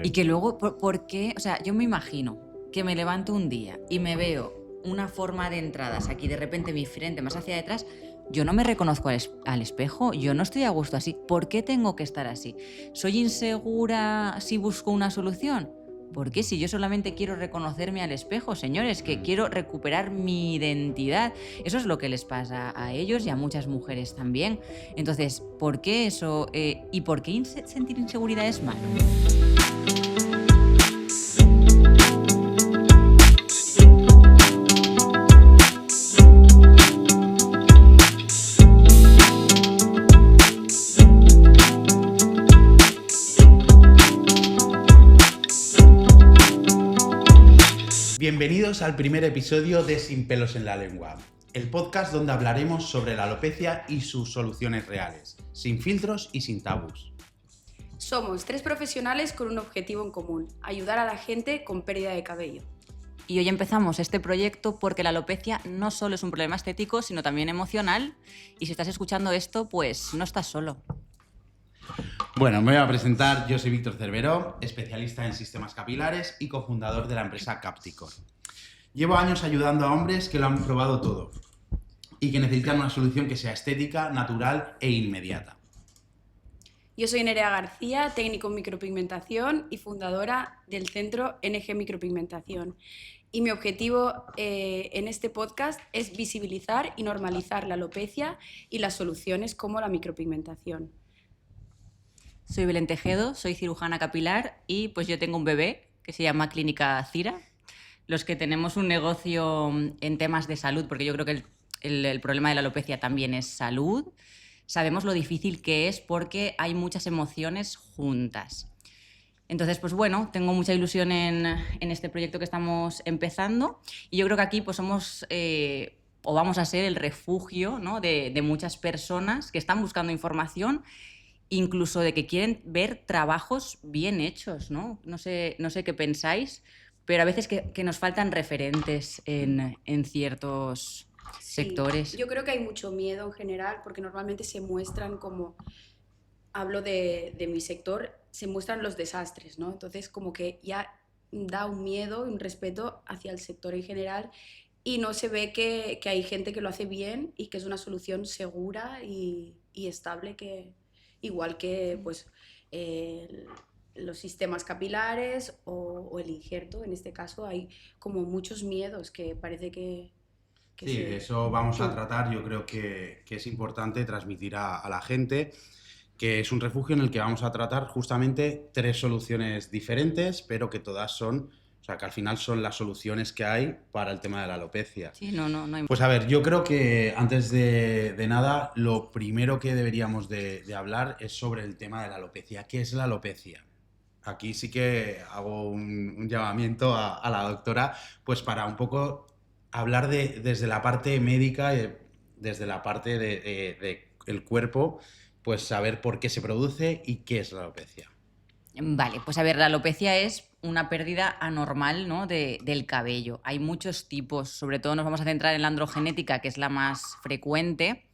Y que luego, ¿por qué? O sea, yo me imagino que me levanto un día y me veo una forma de entradas aquí, de repente mi frente más hacia detrás, yo no me reconozco al espejo, yo no estoy a gusto así. ¿Por qué tengo que estar así? ¿Soy insegura si busco una solución? ¿Por qué? Si yo solamente quiero reconocerme al espejo, señores, que quiero recuperar mi identidad. Eso es lo que les pasa a ellos y a muchas mujeres también. Entonces, ¿por qué eso? ¿Y por qué sentir inseguridad es malo? Bienvenidos al primer episodio de Sin pelos en la lengua, el podcast donde hablaremos sobre la alopecia y sus soluciones reales, sin filtros y sin tabús. Somos tres profesionales con un objetivo en común: ayudar a la gente con pérdida de cabello. Y hoy empezamos este proyecto porque la alopecia no solo es un problema estético, sino también emocional. Y si estás escuchando esto, pues no estás solo. Bueno, me voy a presentar. Yo soy Víctor Cerveró, especialista en sistemas capilares y cofundador de la empresa Capticor. Llevo años ayudando a hombres que lo han probado todo y que necesitan una solución que sea estética, natural e inmediata. Yo soy Nerea García, técnico en micropigmentación y fundadora del centro NG Micropigmentación. Y mi objetivo en este podcast es visibilizar y normalizar la alopecia y las soluciones como la micropigmentación. Soy Belén Tejedo, soy cirujana capilar y pues yo tengo un bebé que se llama Clínica Cira. Los que tenemos un negocio en temas de salud, porque yo creo que el problema de la alopecia también es salud, sabemos lo difícil que es porque hay muchas emociones juntas. Entonces, pues bueno, tengo mucha ilusión en este proyecto que estamos empezando y yo creo que aquí pues somos o vamos a ser el refugio, ¿no?, de muchas personas que están buscando información, incluso de que quieren ver trabajos bien hechos, ¿no? No sé qué pensáis, pero a veces que nos faltan referentes en ciertos sectores. Yo creo que hay mucho miedo en general porque normalmente se muestran como, hablo de mi sector, se muestran los desastres, ¿no? Entonces como que ya da un miedo, un respeto hacia el sector en general y no se ve que hay gente que lo hace bien y que es una solución segura y estable, que igual que pues los sistemas capilares o el injerto. En este caso hay como muchos miedos que parece que Sí, de eso vamos a tratar. Yo creo que es importante transmitir a la gente que es un refugio en el que vamos a tratar justamente tres soluciones diferentes, pero que todas son, o sea, que al final son las soluciones que hay para el tema de la alopecia. Sí, no hay... Pues a ver, yo creo que antes de nada, lo primero que deberíamos de hablar es sobre el tema de la alopecia. ¿Qué es la alopecia? Aquí sí que hago un llamamiento a la doctora, pues para un poco hablar desde la parte médica, desde la parte del cuerpo, pues saber por qué se produce y qué es la alopecia. Vale, pues a ver, la alopecia es una pérdida anormal, ¿no?, del cabello. Hay muchos tipos, sobre todo nos vamos a centrar en la androgenética, que es la más frecuente.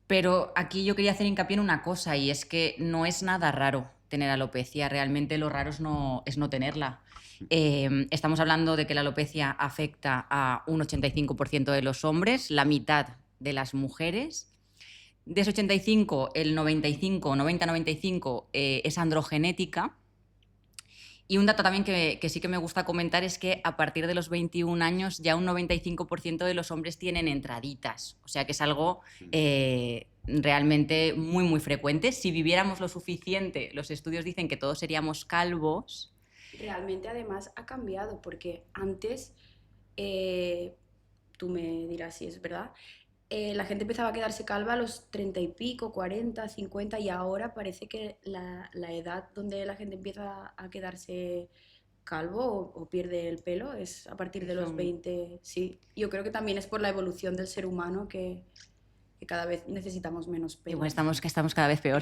Pero aquí yo quería hacer hincapié en una cosa, y es que no es nada raro tener alopecia. Realmente lo raro es no tenerla. Estamos hablando de que la alopecia afecta a un 85% de los hombres, la mitad de las mujeres. De ese 85, el 95, 90-95 es androgenética. Y un dato también que sí que me gusta comentar es que a partir de los 21 años ya un 95% de los hombres tienen entraditas. O sea que es algo realmente muy, muy frecuente. Si viviéramos lo suficiente, los estudios dicen que todos seríamos calvos. Realmente además ha cambiado porque antes, tú me dirás si es verdad, la gente empezaba a quedarse calva a los 30 y pico, 40, 50, y ahora parece que la edad donde la gente empieza a quedarse calvo o pierde el pelo es a partir de los 20. Sí, yo creo que también es por la evolución del ser humano que que cada vez necesitamos menos Y pelo. bueno, estamos cada vez peor.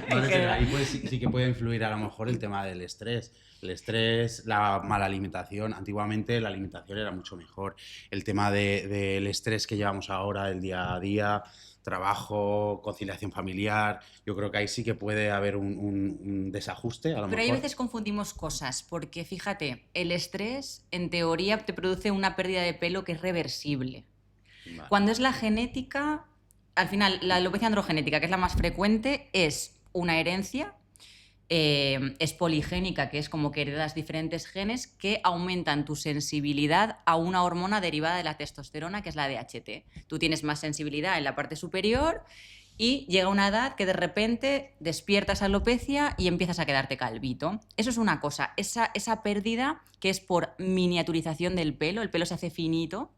Vale, pero ahí sí que puede influir a lo mejor el tema del estrés. El estrés, la mala alimentación. Antiguamente la alimentación era mucho mejor. El tema del estrés que llevamos ahora, el día a día, trabajo, conciliación familiar, yo creo que ahí sí que puede haber un desajuste, a lo Pero hay mejor. veces confundimos cosas, porque fíjate, el estrés en teoría te produce una pérdida de pelo que es reversible. Vale. Cuando es la genética, al final la alopecia androgenética, que es la más frecuente, es una herencia, es poligénica, que es como que heredas diferentes genes que aumentan tu sensibilidad a una hormona derivada de la testosterona, que es la DHT. Tú tienes más sensibilidad en la parte superior y llega una edad que de repente despiertas alopecia y empiezas a quedarte calvito. Eso es una cosa, esa pérdida que es por miniaturización del pelo, el pelo se hace finito,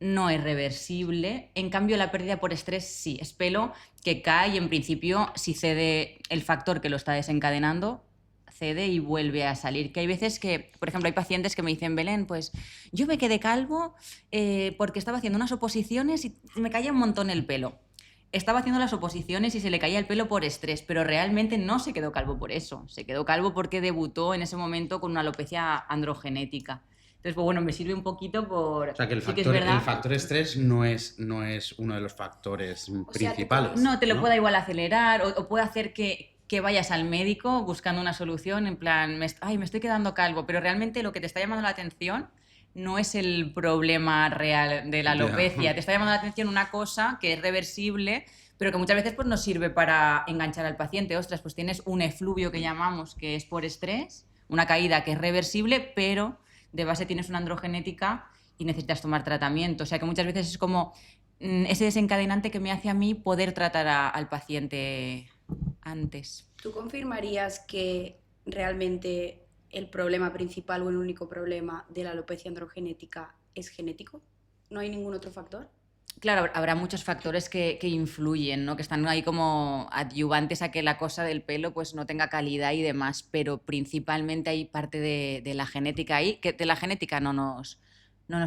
no es reversible. En cambio, la pérdida por estrés sí, es pelo que cae y en principio si cede el factor que lo está desencadenando, cede y vuelve a salir. Que hay veces que, por ejemplo, hay pacientes que me dicen, Belén, pues yo me quedé calvo porque estaba haciendo unas oposiciones y me caía un montón el pelo. Estaba haciendo las oposiciones y se le caía el pelo por estrés, pero realmente no se quedó calvo por eso. Se quedó calvo porque debutó en ese momento con una alopecia androgenética. Entonces, pues bueno, me sirve un poquito por... O sea, que el Sí que es factor, verdad. el factor estrés no es uno de los factores sea, principales. No, te lo pueda igual acelerar o puede hacer que vayas al médico buscando una solución en plan, me estoy quedando calvo, pero realmente lo que te está llamando la atención no es el problema real de la Ya. alopecia, te está llamando la atención una cosa que es reversible, pero que muchas veces pues, nos sirve para enganchar al paciente. Ostras, pues tienes un efluvio que llamamos, que es por estrés, una caída que es reversible, pero de base tienes una androgenética y necesitas tomar tratamiento. O sea que muchas veces es como ese desencadenante que me hace a mí poder tratar al paciente antes. ¿Tú confirmarías que realmente el problema principal o el único problema de la alopecia androgenética es genético? ¿No hay ningún otro factor? Claro, habrá muchos factores que influyen, ¿no? Que están ahí como adyuvantes a que la cosa del pelo pues, no tenga calidad y demás, pero principalmente hay parte de la genética ahí, que de la genética no nos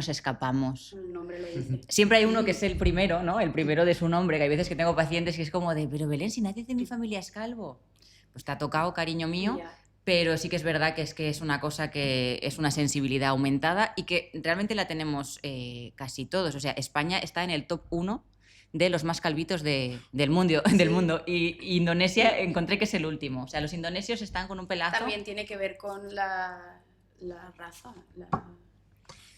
escapamos. El nombre lo dice. Siempre hay uno que es el primero, ¿no? El primero de su nombre, que hay veces que tengo pacientes que es como de, pero Belén, si nadie de mi familia es calvo. Pues te ha tocado, cariño mío, Ya. pero sí que es verdad que es una cosa que es una sensibilidad aumentada y que realmente la tenemos casi todos. O sea, España está en el top 1 de los más calvitos del mundo. Del mundo. Y Indonesia encontré que es el último. O sea, los indonesios están con un pelazo. También tiene que ver con la raza.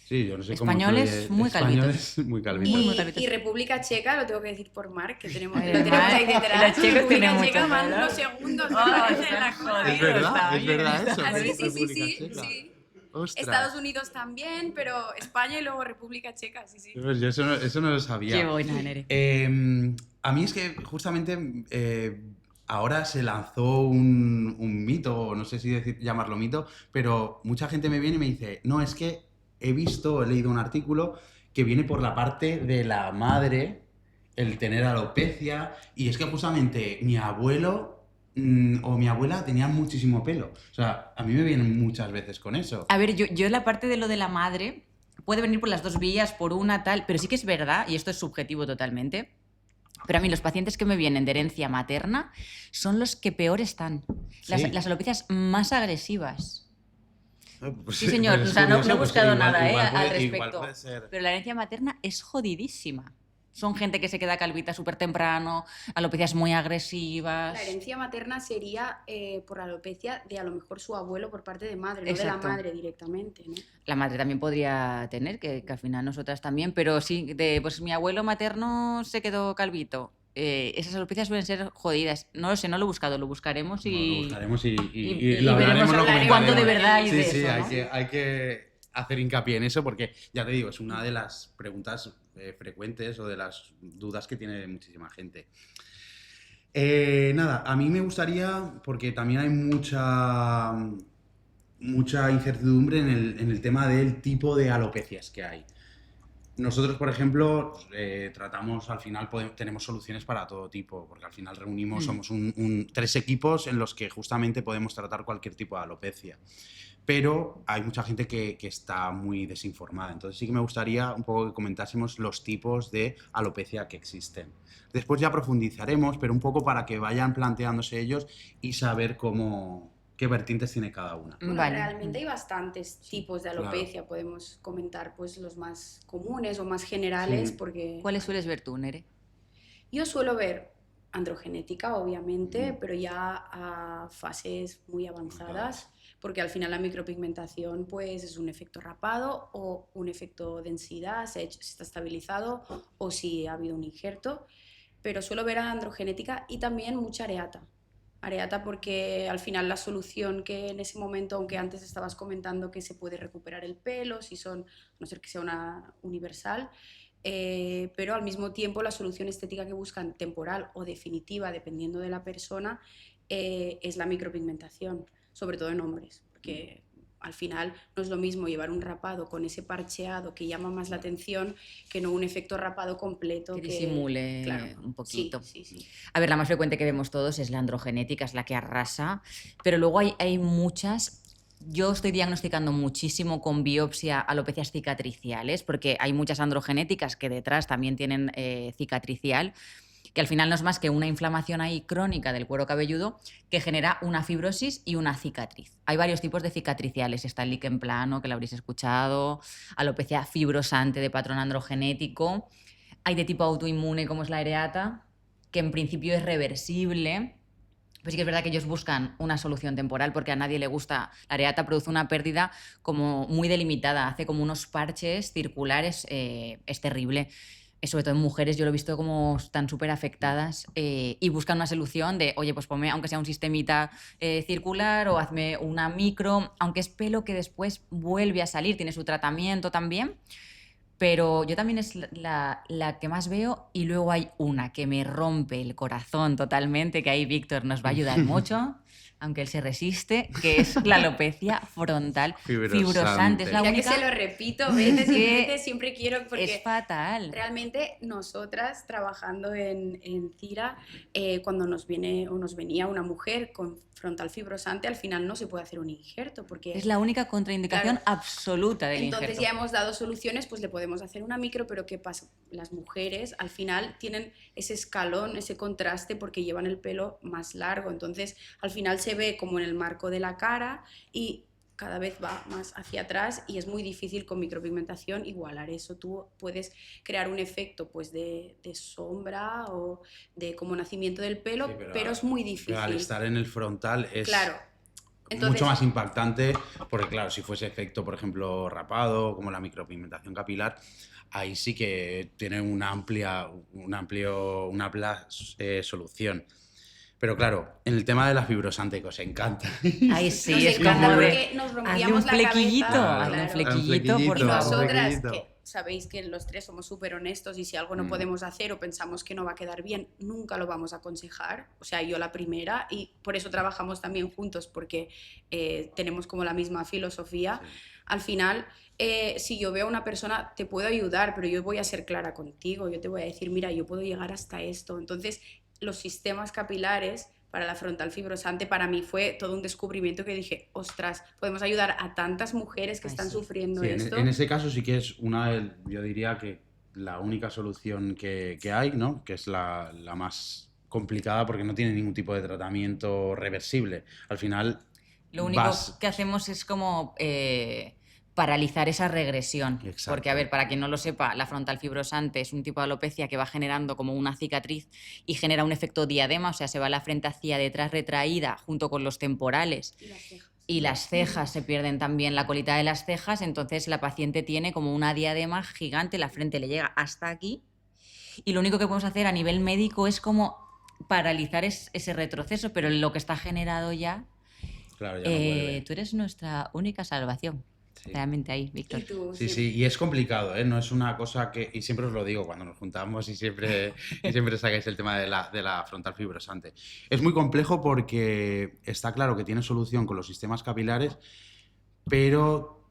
Sí, yo no sé Españoles cómo influye- muy Españoles muy calvitos. Muy calvitos. Y República Checa, lo tengo que decir por Marc, que tenemos, Ay, lo tenemos Marc, ahí detrás. los checos República tienen Checa mucho van pelo. unos segundos, me Ay, parece, en la qué cola. jodido. Es verdad, está es bien, verdad está eso. Ah, bien. sí, República Checa. sí. Ostras. Estados Unidos también, pero España y luego República Checa, sí. Pues yo eso no lo sabía. Qué buena, Nere. A mí es que justamente ahora se lanzó un mito, no sé si llamarlo mito, pero mucha gente me viene y me dice, no, es que he leído un artículo que viene por la parte de la madre, el tener alopecia, y es que justamente mi abuelo o mi abuela tenían muchísimo pelo. O sea, a mí me vienen muchas veces con eso. A ver, yo la parte de lo de la madre puede venir por las dos vías, por una tal, pero sí que es verdad, y esto es subjetivo totalmente, pero a mí los pacientes que me vienen de herencia materna son los que peor están. Sí. Las alopecias más agresivas. Pues Sí, señor. pues O es sea, no he curioso, pues buscado igual- nada igual al puede- respecto. igual puede ser. Pero la herencia materna es jodidísima. Son gente que se queda calvita súper temprano, alopecias muy agresivas. La herencia materna sería por alopecia de a lo mejor su abuelo por parte de madre, no Exacto. de la madre directamente, ¿no? La madre también podría tener, que al final nosotras también, pero sí, pues mi abuelo materno se quedó calvito. Esas alopecias suelen ser jodidas. No lo sé, no lo he buscado, lo buscaremos y... No, lo buscaremos y y lo hablaremos, veremos lo cuándo comentaremos. de verdad hay Sí, de sí, eso, ¿no? hay que hacer hincapié en eso porque, ya te digo, es una de las preguntas frecuentes o de las dudas que tiene muchísima gente. Nada, a mí me gustaría, porque también hay mucha incertidumbre en el tema del tipo de alopecias que hay. Nosotros, por ejemplo, tratamos, al final tenemos soluciones para todo tipo, porque al final reunimos, somos 3 equipos en los que justamente podemos tratar cualquier tipo de alopecia. Pero hay mucha gente que está muy desinformada. Entonces sí que me gustaría un poco que comentásemos los tipos de alopecia que existen. Después ya profundizaremos, pero un poco para que vayan planteándose ellos y saber qué vertientes tiene cada una. Bueno, Vale. realmente hay bastantes tipos de alopecia, podemos comentar pues los más comunes o más generales, Sí. porque ¿Cuáles sueles ver tú, Nere? yo suelo ver androgenética, obviamente, pero ya a fases muy avanzadas, porque al final la micropigmentación pues es un efecto rapado o un efecto densidad, se está estabilizado o si ha habido un injerto, pero suelo ver androgenética y también mucha areata. Areata porque al final la solución que en ese momento, aunque antes estabas comentando que se puede recuperar el pelo, si son, a no ser que sea una universal, pero al mismo tiempo la solución estética que buscan, temporal o definitiva, dependiendo de la persona, es la micropigmentación, sobre todo en hombres, porque al final no es lo mismo llevar un rapado con ese parcheado que llama más la atención que no un efecto rapado completo Que disimule claro, un poquito. Sí. A ver, la más frecuente que vemos todos es la androgenética, es la que arrasa, pero luego hay muchas. Yo estoy diagnosticando muchísimo con biopsia alopecias cicatriciales, porque hay muchas androgenéticas que detrás también tienen cicatricial, que al final no es más que una inflamación ahí crónica del cuero cabelludo que genera una fibrosis y una cicatriz. Hay varios tipos de cicatriciales. Está el líquen plano, que lo habréis escuchado, alopecia fibrosante de patrón androgenético. Hay de tipo autoinmune, como es la areata, que en principio es reversible. Pues sí que es verdad que ellos buscan una solución temporal porque a nadie le gusta. La areata produce una pérdida como muy delimitada, hace como unos parches circulares, es terrible. Sobre todo en mujeres, yo lo he visto como están súper afectadas y buscan una solución de, oye, pues ponme aunque sea un sistemita circular o hazme una micro, aunque es pelo que después vuelve a salir, tiene su tratamiento también. Pero yo también es la que más veo y luego hay una que me rompe el corazón totalmente, que ahí Víctor nos va a ayudar mucho, aunque él se resiste, que es la alopecia frontal fibrosante. Es la Mira única que se lo repito veces y que veces, siempre quiero, porque es fatal. realmente nosotras trabajando en CIRA, cuando nos viene o nos venía una mujer con frontal fibrosante, al final no se puede hacer un injerto porque Es la única contraindicación claro, absoluta del entonces injerto. ya hemos dado soluciones, pues le podemos hacer una micro, pero ¿qué pasa? Las mujeres al final tienen ese escalón, ese contraste porque llevan el pelo más largo, entonces al final se ve como en el marco de la cara y cada vez va más hacia atrás y es muy difícil con micropigmentación igualar eso. Tú puedes crear un efecto pues de sombra o de como nacimiento del pelo, Sí, pero es muy difícil. Pero al estar en el frontal es Claro. Entonces, mucho más impactante, porque claro, si fuese efecto, por ejemplo, rapado, como la micropigmentación capilar, ahí sí que tiene una amplia solución. Pero claro, en el tema de la fibrosante, que os encanta. Ay, sí, nos es encanta como porque nos hazle rompíamos un la flequillito, cabeza. hazle un Claro. flequillito, por Y Un favor. nosotras, flequillito. que sabéis que los tres somos súper honestos y si algo no Mm. podemos hacer o pensamos que no va a quedar bien, nunca lo vamos a aconsejar. O sea, yo la primera y por eso trabajamos también juntos porque tenemos como la misma filosofía. Sí. Al final, si yo veo a una persona, te puedo ayudar, pero yo voy a ser clara contigo. Yo te voy a decir, mira, yo puedo llegar hasta esto. Entonces, los sistemas capilares para la frontal fibrosante, para mí fue todo un descubrimiento que dije, ostras, podemos ayudar a tantas mujeres que Ay, están sí. sufriendo Sí, esto. en ese caso sí que es yo diría que la única solución que hay, ¿no? Que es la más complicada porque no tiene ningún tipo de tratamiento reversible. Al final Lo único vas... que hacemos es como paralizar esa regresión. Exacto. Porque, a ver, para quien no lo sepa, la frontal fibrosante es un tipo de alopecia que va generando como una cicatriz y genera un efecto diadema, o sea, se va la frente hacia detrás retraída junto con los temporales. Y las cejas. Y las cejas se pierden también, la colita de las cejas, entonces la paciente tiene como una diadema gigante, la frente le llega hasta aquí y lo único que podemos hacer a nivel médico es como paralizar ese retroceso, pero lo que está generado ya, Claro, ya no vuelve. tú eres nuestra única salvación, Sí. realmente ahí, Víctor. Y tú, Sí, sí, y es complicado, ¿eh? No es una cosa que... Y siempre os lo digo cuando nos juntamos y siempre sacáis el tema de la frontal fibrosante. Es muy complejo porque está claro que tiene solución con los sistemas capilares, pero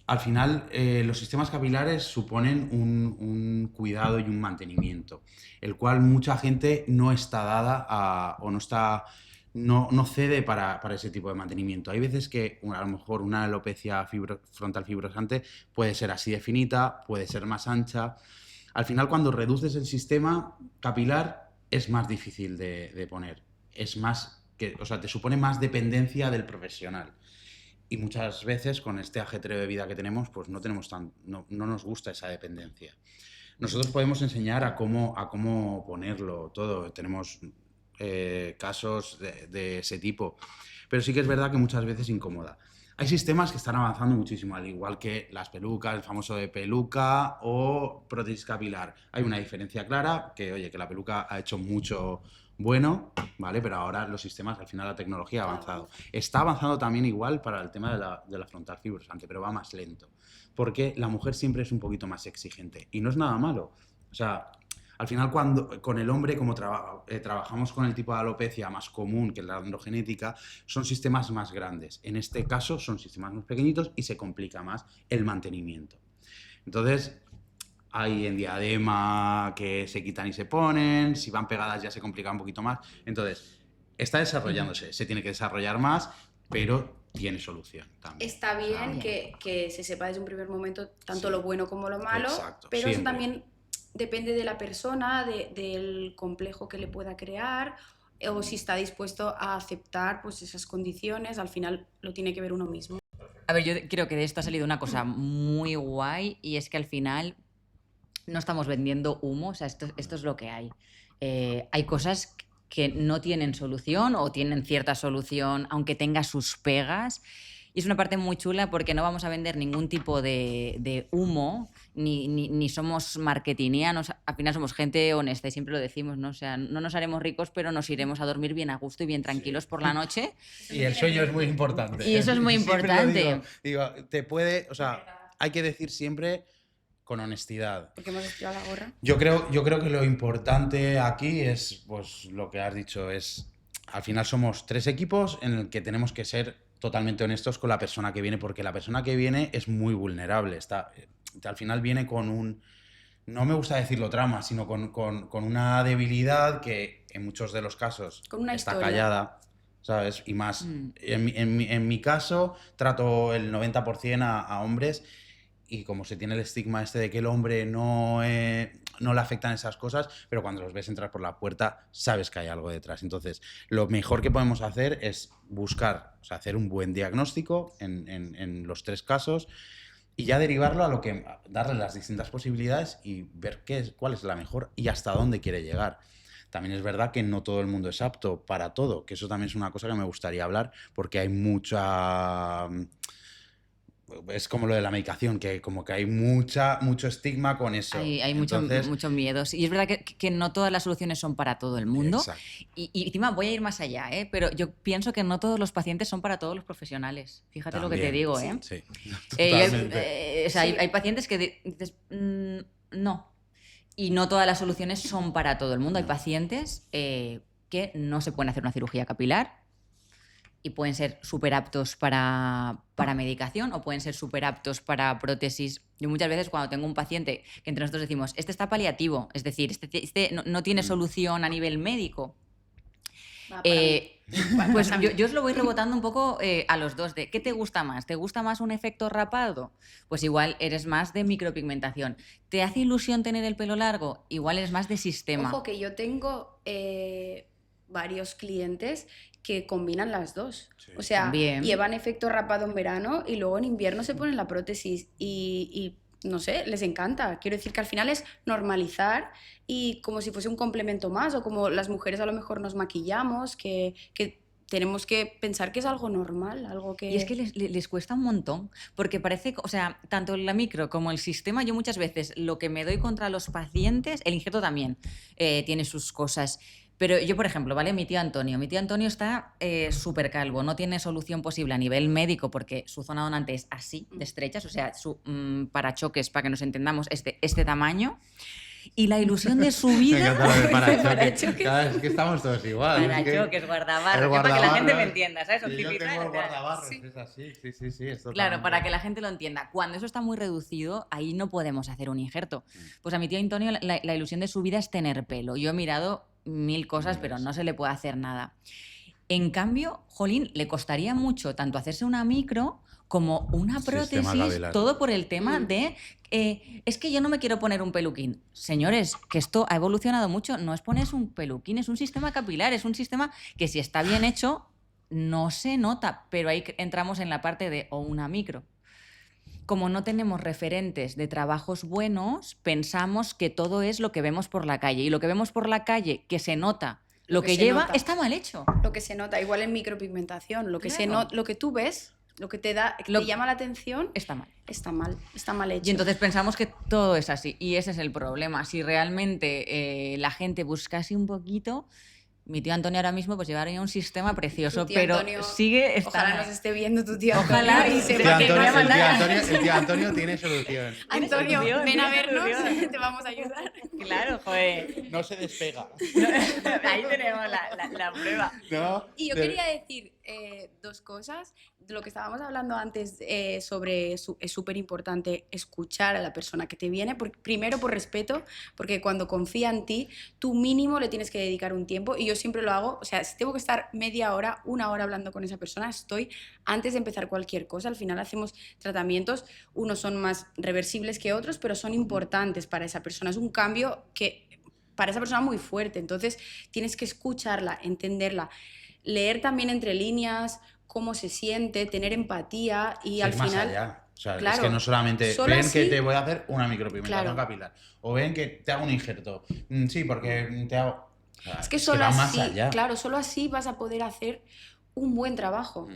al final, los sistemas capilares suponen un cuidado y un mantenimiento, el cual mucha gente no está dada o no cede para ese tipo de mantenimiento. Hay veces que a lo mejor una alopecia frontal fibrosante puede ser así de finita, puede ser más ancha. Al final, cuando reduces el sistema capilar, es más difícil de poner. Es más o sea, te supone más dependencia del profesional. Y muchas veces con este ajetreo de vida que tenemos, pues no nos gusta esa dependencia. Nosotros podemos enseñar a cómo ponerlo todo. Tenemos casos de ese tipo. Pero sí que es verdad que muchas veces incomoda. Hay sistemas que están avanzando muchísimo, al igual que las pelucas, el famoso de peluca o prótesis capilar. Hay una diferencia clara, que la peluca ha hecho mucho bueno, ¿vale? Pero ahora los sistemas, al final la tecnología ha avanzado. Está avanzando también igual para el tema de la frontal fibrosante, pero va más lento. Porque la mujer siempre es un poquito más exigente. Y no es nada malo. O sea, al final con el hombre, como trabajamos con el tipo de alopecia más común, que es la androgenética, son sistemas más grandes. En este caso son sistemas más pequeñitos y se complica más el mantenimiento. Entonces, hay en diadema que se quitan y se ponen, si van pegadas ya se complica un poquito más. Entonces, está desarrollándose, se tiene que desarrollar más, pero tiene solución también. Está bien que se sepa desde un primer momento tanto Sí. lo bueno como lo malo, Exacto, pero eso siempre. también depende de la persona, del complejo que le pueda crear, o si está dispuesto a aceptar pues, esas condiciones. Al final lo tiene que ver uno mismo. A ver, yo creo que de esto ha salido una cosa muy guay y es que al final no estamos vendiendo humo, o sea, esto es lo que hay. Hay cosas que no tienen solución o tienen cierta solución, aunque tenga sus pegas. Y es una parte muy chula porque no vamos a vender ningún tipo de humo, ni somos marketingianos. Al final somos gente honesta y siempre lo decimos, ¿no? O sea, no nos haremos ricos, pero nos iremos a dormir bien a gusto y bien tranquilos por la noche. Y el sueño es muy importante. Y eso es muy Siempre lo importante. digo, o sea, hay que decir siempre con honestidad. Porque hemos estirado la gorra. Yo creo que lo importante aquí es, pues lo que has dicho, al final somos 3 equipos en el que tenemos que ser totalmente honestos con la persona que viene, porque la persona que viene es muy vulnerable. Al final viene con no me gusta decirlo trauma, sino con una debilidad que en muchos de los casos Con una está historia. callada, ¿sabes? Y más, en mi caso, trato el 90% a hombres. Y como se tiene el estigma de que el hombre no le afectan esas cosas, pero cuando los ves entrar por la puerta sabes que hay algo detrás. Entonces, lo mejor que podemos hacer es buscar, o sea, hacer un buen diagnóstico en los 3 casos y ya derivarlo darle las distintas posibilidades y ver cuál es la mejor y hasta dónde quiere llegar. También es verdad que no todo el mundo es apto para todo, que eso también es una cosa que me gustaría hablar porque hay mucha... Es como lo de la medicación, que como que hay mucho estigma con eso. Hay mucho miedo. Y es verdad que no todas las soluciones son para todo el mundo. Exacto. Y encima voy a ir más allá, pero yo pienso que no todos los pacientes son para todos los profesionales. Fíjate lo que te digo, ¿eh? Sí, o sea, hay pacientes que dices, no. Y no todas las soluciones son para todo el mundo. Hay pacientes que no se pueden hacer una cirugía capilar y pueden ser súper aptos para medicación o pueden ser súper aptos para prótesis. Yo muchas veces cuando tengo un paciente que entre nosotros decimos, este está paliativo, es decir, este no tiene solución a nivel médico, pues yo os lo voy rebotando un poco a los dos de ¿qué te gusta más? ¿Te gusta más un efecto rapado? Pues igual eres más de micropigmentación. ¿Te hace ilusión tener el pelo largo? Igual eres más de sistema. Ojo que yo tengo varios clientes que combinan las dos. Sí. O sea, También. llevan efecto rapado en verano y luego en invierno se ponen la prótesis y no sé, les encanta. Quiero decir que al final es normalizar y como si fuese un complemento más, o como las mujeres a lo mejor nos maquillamos, que tenemos que pensar que es algo normal, algo que... Y es que les cuesta un montón, porque parece, o sea, tanto la micro como el sistema, yo muchas veces lo que me doy contra los pacientes, el injerto también tiene sus cosas. Pero yo, por ejemplo, ¿vale? Mi tío Antonio está súper calvo, no tiene solución posible a nivel médico porque su zona donante es así, de estrechas, o sea, su parachoques, para que nos entendamos, es de este tamaño. Y la ilusión de su Me vida... encanta lo de parachoques. Parachoques. Claro, es que estamos todos igual. Parachoques, guardabarros, el que para que la gente me guardabarros. entienda, ¿sabes? Son Y yo típicas, tengo el o sea, guardabarros, sí. es así, sí, es Claro, para totalmente. que la gente lo entienda. Cuando eso está muy reducido, ahí no podemos hacer un injerto. Pues a mi tío Antonio la ilusión de su vida es tener pelo. Yo he mirado 1000 cosas, pero no se le puede hacer nada. En cambio, jolín, le costaría mucho tanto hacerse una micro como una Sistema prótesis, capilar. todo por el tema de es que yo no me quiero poner un peluquín. Señores, que esto ha evolucionado mucho, no es ponerse un peluquín, es un sistema capilar, es un sistema que si está bien hecho no se nota, pero ahí entramos en la parte de o una micro. Como no tenemos referentes de trabajos buenos, pensamos que todo es lo que vemos por la calle. Y lo que vemos por la calle, que se nota, lo que se lleva, nota. está mal hecho. Lo que se nota, igual en micropigmentación, lo que, Claro. lo que tú ves, lo que te da, que Lo- te llama la atención, Está mal. está mal hecho. Y entonces pensamos que todo es así. Y ese es el problema. Si realmente la gente buscase un poquito... Mi tío Antonio ahora mismo pues llevaría un sistema precioso, Tu tío pero Antonio, sigue estando... Ojalá nos esté viendo tu tío Ojalá Antonio y y sepa sepa que que voy a no mandar. el tío Antonio tiene solución. Antonio, solución, ven a tiene vernos, solución. te vamos a ayudar. Claro, joder. No se despega. Ahí tenemos la prueba. ¿No? Y yo quería decir dos cosas. De lo que estábamos hablando antes sobre es súper importante escuchar a la persona que te viene. Primero por respeto, porque cuando confía en ti, tú mínimo le tienes que dedicar un tiempo. Y yo siempre lo hago. O sea, si tengo que estar media hora, una hora hablando con esa persona, estoy antes de empezar cualquier cosa. Al final hacemos tratamientos. Unos son más reversibles que otros, pero son importantes para esa persona. Es un cambio que para esa persona muy fuerte. Entonces tienes que escucharla, entenderla, leer también entre líneas cómo se siente, tener empatía y al más final... allá. O sea, es Claro, que no solamente solo ven así- que te voy a hacer una micropigmentación Claro. capilar o ven que te hago un injerto. Sí, porque te hago... O sea, Es que solo va así, más allá. claro, solo así vas a poder hacer un buen trabajo.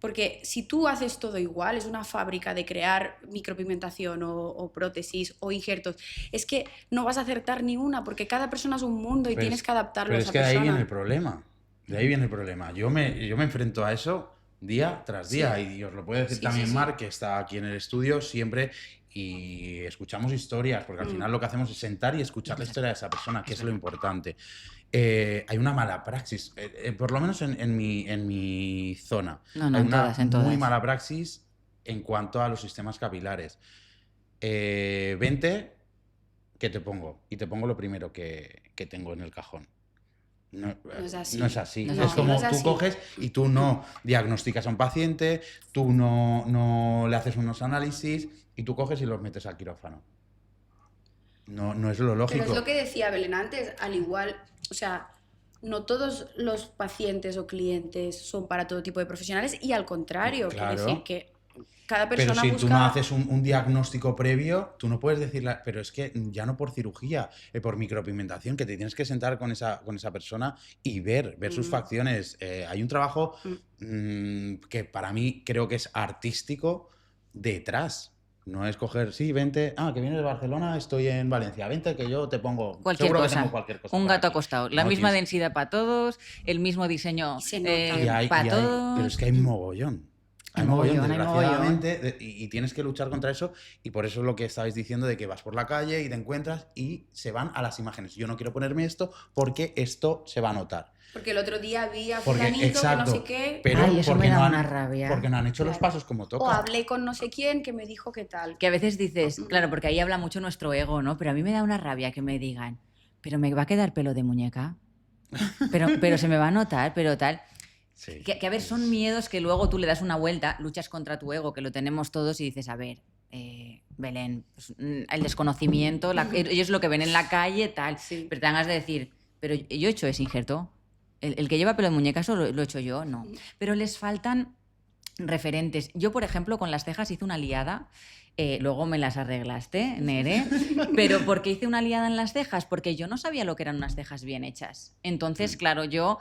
Porque si tú haces todo igual, es una fábrica de crear micropigmentación o prótesis o injertos, es que no vas a acertar ni una, porque cada persona es un mundo y Pero tienes es- que adaptarlo Pero a es esa que de ahí persona. viene el problema. De ahí viene el problema. Yo me enfrento a eso día tras día. Sí. Y os lo puede decir Sí, también sí, sí. Marc, que está aquí en el estudio siempre. Y escuchamos historias, porque al final lo que hacemos es sentar y escuchar la historia de esa persona, que es lo importante. Hay una mala praxis, por lo menos en mi zona. No, no, Hay en una todas, en muy todas. mala praxis en cuanto a los sistemas capilares. Vente, que te pongo. Y te pongo lo primero que tengo en el cajón. No, es así. no es así. No es es así. como No es tú así. coges y tú no diagnosticas a un paciente, tú no le haces unos análisis y tú coges y los metes al quirófano. No es lo lógico. Pero es lo que decía Belén antes, al igual, o sea, no todos los pacientes o clientes son para todo tipo de profesionales y al contrario, Claro. quiere decir que cada Pero persona si busca... tú no haces un diagnóstico previo, tú no puedes decirle, pero es que ya no por cirugía, por micropigmentación, que te tienes que sentar con esa persona y ver sus facciones. Hay un trabajo que para mí creo que es artístico detrás. No es coger, sí, vente, que vienes de Barcelona, estoy en Valencia, vente que yo te pongo Cualquier seguro que cosa. tengo cualquier cosa Un por gato aquí. acostado. La No, misma tienes- densidad para todos, el mismo diseño Se nota. para todos. Pero es que hay mogollón. Hay Hay mogollón, mogollón, hay desgraciadamente, y tienes que luchar contra eso, y por eso es lo que estabais diciendo de que vas por la calle y te encuentras y se van a las imágenes. Yo no quiero ponerme esto porque esto se va a notar. Porque el otro día vi a Porque, fulanito que no exacto, sé qué, pero Ay, eso porque me da no una han, rabia. porque no han hecho los Claro. pasos como o toca. hablé con no sé quién que me dijo qué tal. Que a veces dices, claro, porque ahí habla mucho nuestro ego, ¿no? Pero a mí me da una rabia que me digan, pero me va a quedar pelo de muñeca. Pero se me va a notar, pero tal. Sí. Que a ver, son miedos que luego tú le das una vuelta, luchas contra tu ego, que lo tenemos todos, y dices, a ver, Belén, pues, el desconocimiento, ellos lo que ven en la calle, tal. Sí. Pero te dan ganas de decir, pero yo he hecho ese injerto. El que lleva pelo de muñeca, eso lo he hecho yo, no. Pero les faltan referentes. Yo, por ejemplo, con las cejas hice una liada. Luego me las arreglaste, Nere. Pero ¿por qué hice una liada en las cejas? Porque yo no sabía lo que eran unas cejas bien hechas. Entonces, claro, yo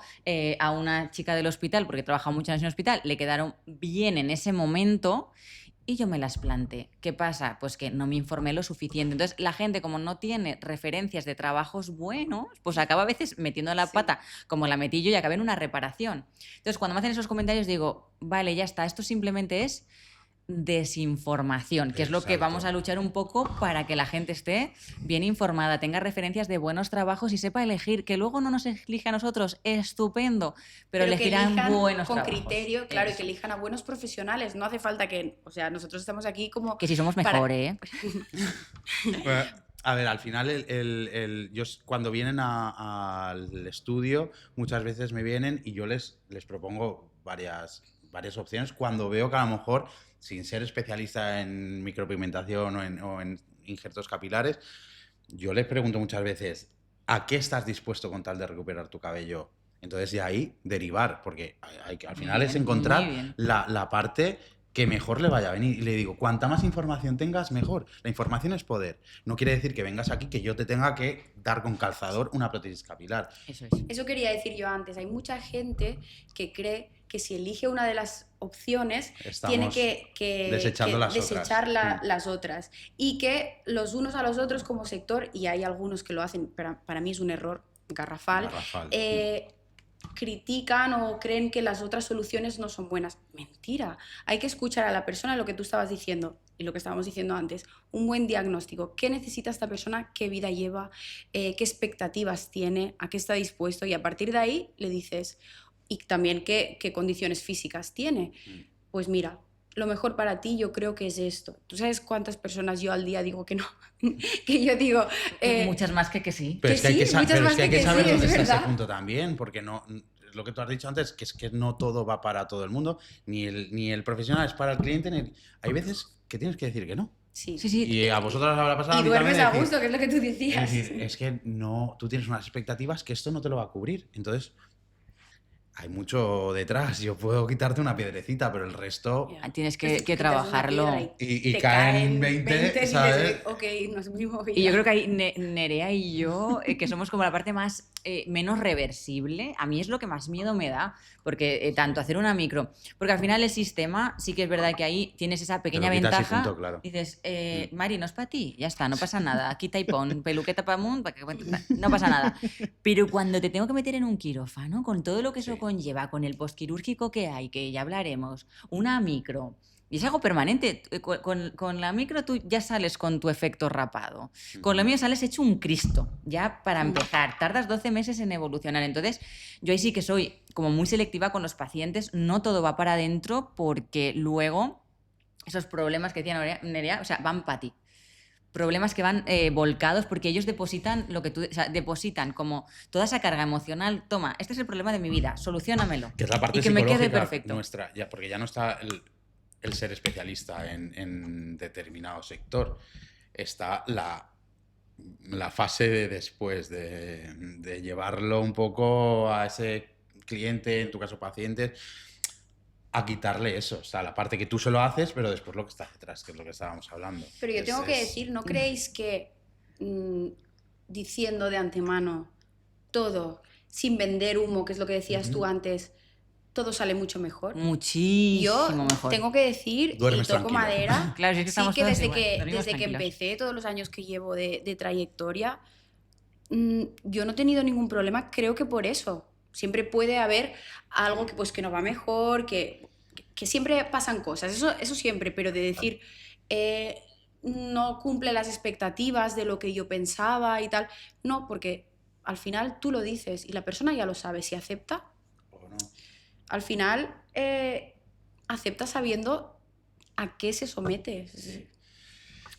a una chica del hospital, porque he trabajado muchos años en el hospital, le quedaron bien en ese momento y yo me las planté. ¿Qué pasa? Pues que no me informé lo suficiente. Entonces, la gente, como no tiene referencias de trabajos buenos, pues acaba a veces metiendo la pata como la metí yo y acabé en una reparación. Entonces, cuando me hacen esos comentarios digo, vale, ya está, esto simplemente es desinformación, que es lo que Exacto. vamos a luchar un poco para que la gente esté bien informada, tenga referencias de buenos trabajos y sepa elegir, que luego no nos elige a nosotros, estupendo, pero que elegirán elijan buenos con trabajos. criterio, claro, y Eso. que elijan a buenos profesionales. No hace falta que, o sea, nosotros estamos aquí como Que si somos para- mejor, ¿eh? Bueno, a ver, al final, cuando vienen al estudio, muchas veces me vienen y yo les propongo varias opciones cuando veo que a lo mejor, sin ser especialista en micropigmentación o en injertos capilares, yo les pregunto muchas veces, ¿a qué estás dispuesto con tal de recuperar tu cabello? Entonces, de ahí derivar, porque al final Muy es bien, encontrar muy bien. la parte que mejor le vaya a venir. Y le digo, cuanta más información tengas, mejor. La información es poder. No quiere decir que vengas aquí que yo te tenga que dar con calzador una prótesis capilar. Eso es. Eso quería decir yo antes. Hay mucha gente que cree que si elige una de las opciones tiene Estamos que desechando las desechar otras. las otras. Y que los unos a los otros como sector, y hay algunos que lo hacen, pero para mí es un error garrafal, Garrafal. critican o creen que las otras soluciones no son buenas. Mentira. Hay que escuchar a la persona, lo que tú estabas diciendo y lo que estábamos diciendo antes. Un buen diagnóstico. ¿Qué necesita esta persona? ¿Qué vida lleva? ¿Qué expectativas tiene? ¿A qué está dispuesto? Y a partir de ahí le dices, y también qué condiciones físicas tiene. Pues mira, lo mejor para ti yo creo que es esto. ¿Tú sabes cuántas personas yo al día digo que no? Que yo digo... Muchas más que sí. Pero que es que hay que, sí, muchas pero más es que hay que que sí, saber es dónde está ese verdad. punto también, porque no, es lo que tú has dicho antes, que es que no todo va para todo el mundo, ni el profesional es para el cliente, hay veces que tienes que decir que no. Sí. Sí, sí. Y a vosotros os habrá pasado Y a mí duermes también a decir- gusto, que es lo que tú Es decías. decir, es que no, tú tienes unas expectativas que esto no te lo va a cubrir. Entonces, hay mucho detrás. Yo puedo quitarte una piedrecita, pero el resto... Ya. Tienes Pues que tú quitas una trabajarlo. piedra Y te caen 20, y dices, ¿sabes? ok, no es mi movida. Y yo creo que ahí Nerea y yo, que somos como la parte más menos reversible, a mí es lo que más miedo me da, porque tanto hacer una micro, porque al final el sistema sí que es verdad que ahí tienes esa pequeña Te lo quitas y ventaja. punto, claro. Dices, Mari, no es para ti, ya está, no pasa nada, quita y pon, peluqueta para Moon, no pasa nada. Pero cuando te tengo que meter en un quirófano, con todo lo que eso Sí. conlleva, con el postquirúrgico que hay, que ya hablaremos, una micro. Y es algo permanente. Con la micro tú ya sales con tu efecto rapado. Con lo mío sales hecho un Cristo, ya para empezar. Tardas 12 meses en evolucionar. Entonces, yo ahí sí que soy como muy selectiva con los pacientes. No todo va para adentro porque luego esos problemas que decía Nerea, o sea, van para ti. Problemas que van volcados porque ellos depositan lo que tú, o sea, depositan como toda esa carga emocional. Toma, este es el problema de mi vida, solucionamelo. Que es la parte y que me quede psicológica perfecto. nuestra, ya, porque ya no está el ser especialista en determinado sector. Está la fase de después, de llevarlo un poco a ese cliente, en tu caso pacientes, a quitarle eso. O sea, la parte que tú se lo haces, pero después lo que está detrás, que es lo que estábamos hablando. Pero yo tengo que decir, ¿no creéis que diciendo de antemano todo, sin vender humo, que es lo que decías tú antes, todo sale mucho mejor? Muchísimo Yo mejor. tengo que decir, Duermes y toco tranquilo. madera, Claro, si es que sí estamos que todos desde igual, que, dormimos desde que tranquilos. empecé, todos los años que llevo de trayectoria, yo no he tenido ningún problema, creo que por eso. Siempre puede haber algo que, pues, que no va mejor, que siempre pasan cosas, eso siempre, pero de decir, no cumple las expectativas de lo que yo pensaba y tal, no, porque al final tú lo dices y la persona ya lo sabe, si acepta, ¿O no? al final acepta sabiendo a qué se somete.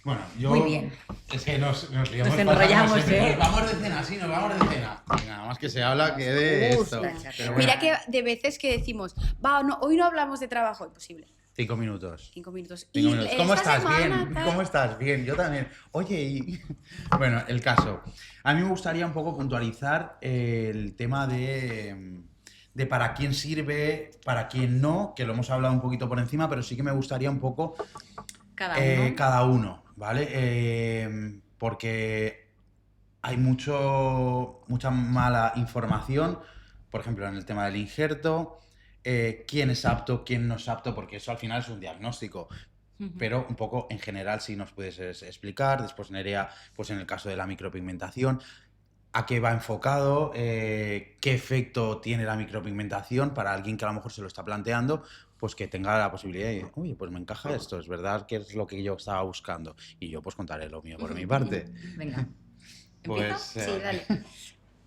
Bueno, yo... Muy bien. Es que nos liamos Nos enrollamos, pasamos siempre. ¿eh? Nos vamos de cena, sí, nos vamos de cena. Y nada más que se habla que de esto. Ostras. Pero bueno, Mira que de veces que decimos, va, no, hoy no hablamos de trabajo, imposible. 5 minutos. 5 minutos. 5 minutos. ¿Cómo esta estás? semana, Bien. tal. ¿Cómo estás? Bien. Yo también. Oye, bueno, el caso. A mí me gustaría un poco puntualizar el tema de para quién sirve, para quién no, que lo hemos hablado un poquito por encima, pero sí que me gustaría un poco cada uno, ¿vale? Porque hay mucha mala información, por ejemplo, en el tema del injerto, quién es apto, quién no es apto, porque eso al final es un diagnóstico. Pero un poco en general, si nos puedes explicar, después Nerea, pues en el caso de la micropigmentación, a qué va enfocado, qué efecto tiene la micropigmentación para alguien que a lo mejor se lo está planteando, pues que tenga la posibilidad de, oye, pues me encaja esto, es verdad que es lo que yo estaba buscando. Y yo pues contaré lo mío por mi parte. Venga. ¿Empiezo? Pues Sí, dale.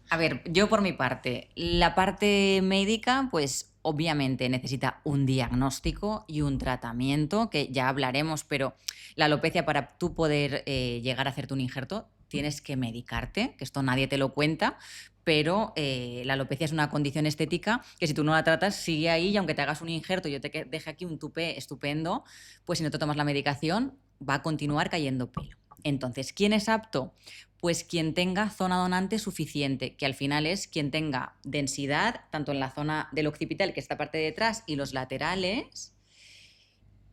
A ver, yo por mi parte, la parte médica, pues obviamente necesita un diagnóstico y un tratamiento, que ya hablaremos, pero la alopecia para tú poder llegar a hacerte un injerto, tienes que medicarte, que esto nadie te lo cuenta, pero la alopecia es una condición estética que si tú no la tratas, sigue ahí y aunque te hagas un injerto y yo te deje aquí un tupé estupendo, pues si no te tomas la medicación, va a continuar cayendo pelo. Entonces, ¿quién es apto? Pues quien tenga zona donante suficiente, que al final es quien tenga densidad, tanto en la zona del occipital, que es esta parte de detrás, y los laterales,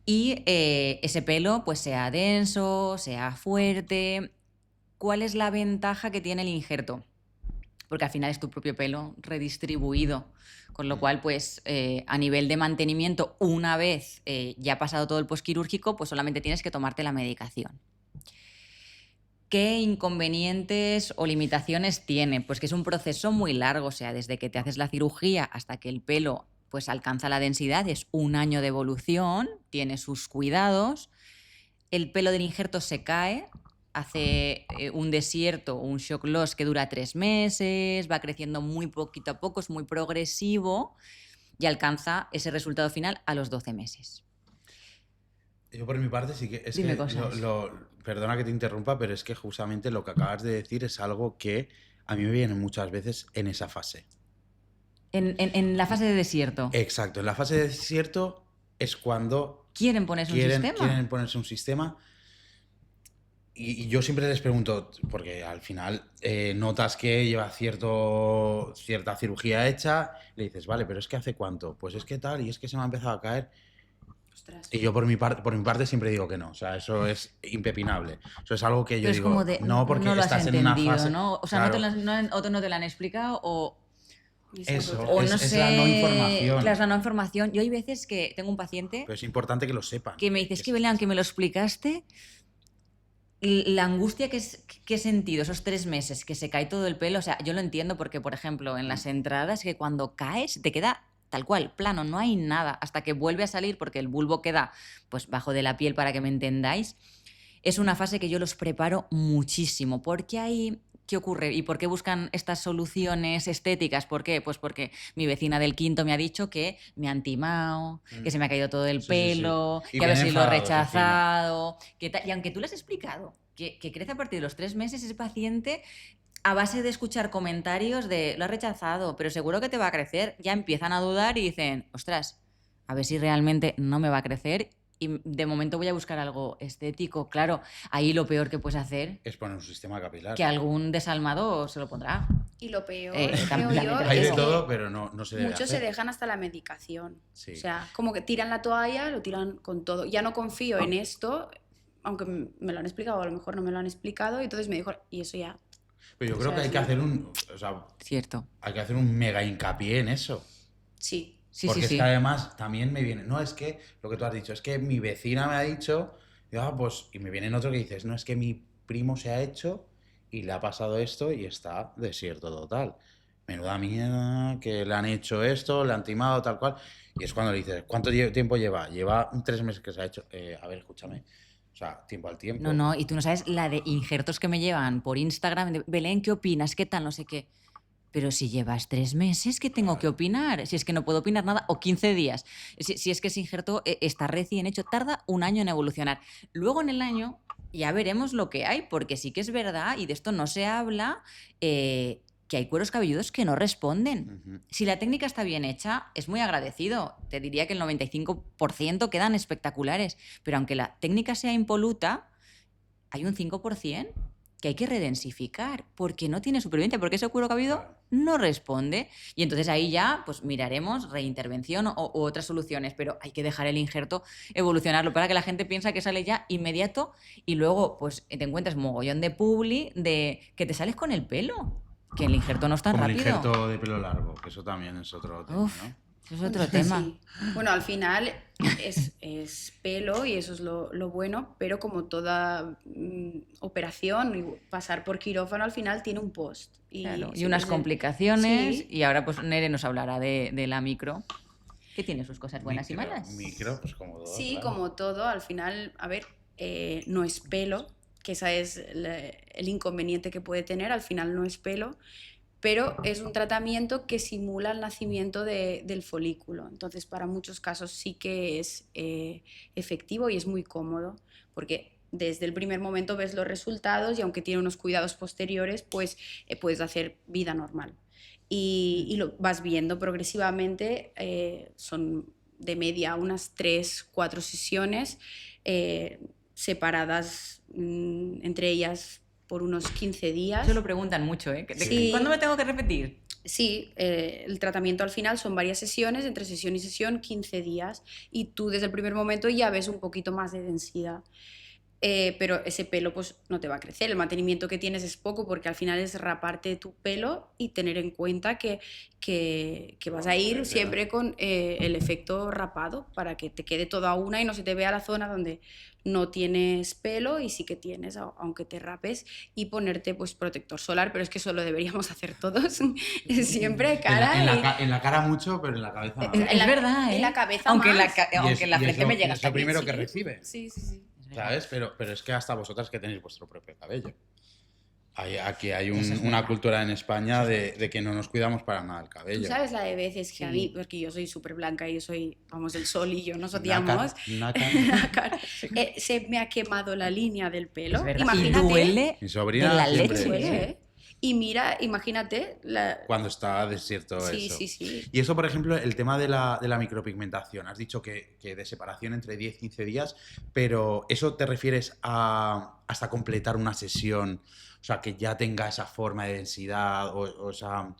y ese pelo pues sea denso, sea fuerte. ¿Cuál es la ventaja que tiene el injerto? Porque al final es tu propio pelo redistribuido, con lo cual pues a nivel de mantenimiento, una vez ya ha pasado todo el posquirúrgico, pues solamente tienes que tomarte la medicación. ¿Qué inconvenientes o limitaciones tiene? Pues que es un proceso muy largo, o sea, desde que te haces la cirugía hasta que el pelo pues alcanza la densidad, es un año de evolución, tiene sus cuidados, el pelo del injerto se cae, hace un desierto, un shock loss que dura 3 meses, va creciendo muy poquito a poco, es muy progresivo y alcanza ese resultado final a los 12 meses. Yo por mi parte sí que es Dime que cosas. perdona que te interrumpa, pero es que justamente lo que acabas de decir es algo que a mí me viene muchas veces en esa fase. En la fase de desierto, Exacto, en la fase de desierto es cuando ¿quieren ponerse un sistema? quieren ponerse un sistema y yo siempre les pregunto, porque al final notas que lleva cierta cirugía hecha, le dices, vale, pero es que ¿hace cuánto? Pues es que tal, y es que se me ha empezado a caer. Ostras. Y yo por mi parte siempre digo que no, o sea, eso es impepinable. Eso es algo que yo Pero es digo, como de, no porque no lo has estás en una entendido, fase... ¿no? O sea, no te Claro, no te lo han explicado o Esa es eso, otra. no es sé. la no información. Claro, es la no información. Yo hay veces que tengo un paciente Pero es importante que lo sepan. que me dice, es que Belén, que me lo explicaste, la angustia que he sentido esos 3 meses, que se cae todo el pelo, o sea, yo lo entiendo porque, por ejemplo, en las entradas, que cuando caes te queda tal cual, plano, no hay nada, hasta que vuelve a salir porque el bulbo queda pues bajo de la piel, para que me entendáis. Es una fase que yo los preparo muchísimo, porque ahí... ¿Qué ocurre? ¿Y por qué buscan estas soluciones estéticas? ¿Por qué? Pues porque mi vecina del quinto me ha dicho que me han timado, que se me ha caído todo el Sí, sí, sí. pelo, Y que a ver vienen si lo he enfadados encima. rechazado. Y aunque tú le has explicado que crece a partir de los 3 meses, ese paciente, a base de escuchar comentarios de lo has rechazado, pero seguro que te va a crecer, ya empiezan a dudar y dicen, ostras, a ver si realmente no me va a crecer y de momento voy a buscar algo estético. Claro, ahí lo peor que puedes hacer, Es poner un sistema capilar. que algún desalmado se lo pondrá. Y lo peor, También creo yo, te lo Hay es de digo. que todo, pero no se debe muchos se hacer. dejan hasta la medicación. Sí. O sea, como que tiran la toalla, lo tiran con todo. Ya no confío en esto, aunque me lo han explicado, a lo mejor no me lo han explicado, y entonces me dijo, y eso ya. Pero yo O creo sea, que hay es que lo- hacer o sea, Cierto. hay que hacer un mega hincapié en eso. Sí. Sí, Porque sí, es sí. que además también me viene, no, es que lo que tú has dicho, es que mi vecina me ha dicho, y, pues, y me viene otro que dices, no, es que mi primo se ha hecho y le ha pasado esto y está desierto total. Menuda mierda, que le han hecho esto, le han timado, tal cual. Y es cuando le dices, ¿cuánto tiempo lleva? Lleva 3 meses que se ha hecho. A ver, escúchame. O sea, tiempo al tiempo. No, y tú no sabes la de injertos que me llevan por Instagram, de, Belén, ¿qué opinas? ¿Qué tal? No sé qué. Pero si llevas 3 meses, ¿qué tengo que opinar? Si es que no puedo opinar nada, o 15 días. Si es que ese injerto está recién hecho, tarda un año en evolucionar. Luego en el año ya veremos lo que hay, porque sí que es verdad, y de esto no se habla, que hay cueros cabelludos que no responden. Ujú. Si la técnica está bien hecha, es muy agradecido. Te diría que el 95% quedan espectaculares, pero aunque la técnica sea impoluta, hay un 5% que hay que redensificar porque no tiene supervivencia, porque ese cuero cabelludo Claro. no responde. Y entonces ahí ya pues miraremos reintervención u otras soluciones, pero hay que dejar el injerto evolucionarlo para que la gente piensa que sale ya inmediato y luego pues te encuentras mogollón de publi de que te sales con el pelo, que el injerto no es tan Como rápido. el injerto de pelo largo, que eso también es otro tema, Uf, ¿no? eso es otro tema. Sí. Bueno, al final es pelo y eso es lo bueno, pero como toda operación, y pasar por quirófano al final tiene un post. Claro, y siempre unas es complicaciones, Sí. y ahora pues Nere nos hablará de la micro. que tiene sus cosas buenas y malas. Micro, pues como todo. Sí, claro. como todo, al final, a ver, no es pelo, que ese es el inconveniente que puede tener, al final no es pelo, pero es un tratamiento que simula el nacimiento del folículo. Entonces, para muchos casos sí que es efectivo y es muy cómodo, porque desde el primer momento ves los resultados y aunque tiene unos cuidados posteriores, pues puedes hacer vida normal. Y lo vas viendo progresivamente, son de media unas 3-4 sesiones separadas entre ellas por unos 15 días. Eso lo preguntan mucho, ¿eh? Sí. ¿Cuándo me tengo que repetir? Sí, el tratamiento al final son varias sesiones, entre sesión y sesión 15 días, y tú desde el primer momento ya ves un poquito más de densidad. Pero ese pelo pues no te va a crecer, el mantenimiento que tienes es poco porque al final es raparte tu pelo y tener en cuenta que vas a ir siempre con el efecto rapado para que te quede toda una y no se te vea la zona donde no tienes pelo y sí que tienes, aunque te rapes, y ponerte pues protector solar, pero es que eso lo deberíamos hacer todos siempre, cara. En la cara mucho, pero en la cabeza no. Es verdad, ¿eh? En la cabeza aunque más. aunque la frente me llega es hasta lo aquí. primero Sí. que recibe. Sí, sí, sí. ¿Sabes? Pero es que hasta vosotras que tenéis vuestro propio cabello. Aquí hay una cultura en España de que no nos cuidamos para nada el cabello. Tú sabes la de veces que a Sí. mí, porque yo soy súper blanca y yo soy, vamos, el sol y yo nos odiamos, Nácar. se me ha quemado la línea del pelo. Es verdad. Imagínate. Y duele Mi sobrina de la siempre- leche. Duele, ¿eh? Y mira, imagínate. Cuando está desierto Sí, eso. sí, sí. Y eso, por ejemplo, el tema de la micropigmentación. Has dicho que de separación entre 10 y 15 días, pero ¿eso te refieres a hasta completar una sesión? O sea, que ya tenga esa forma de densidad, o sea,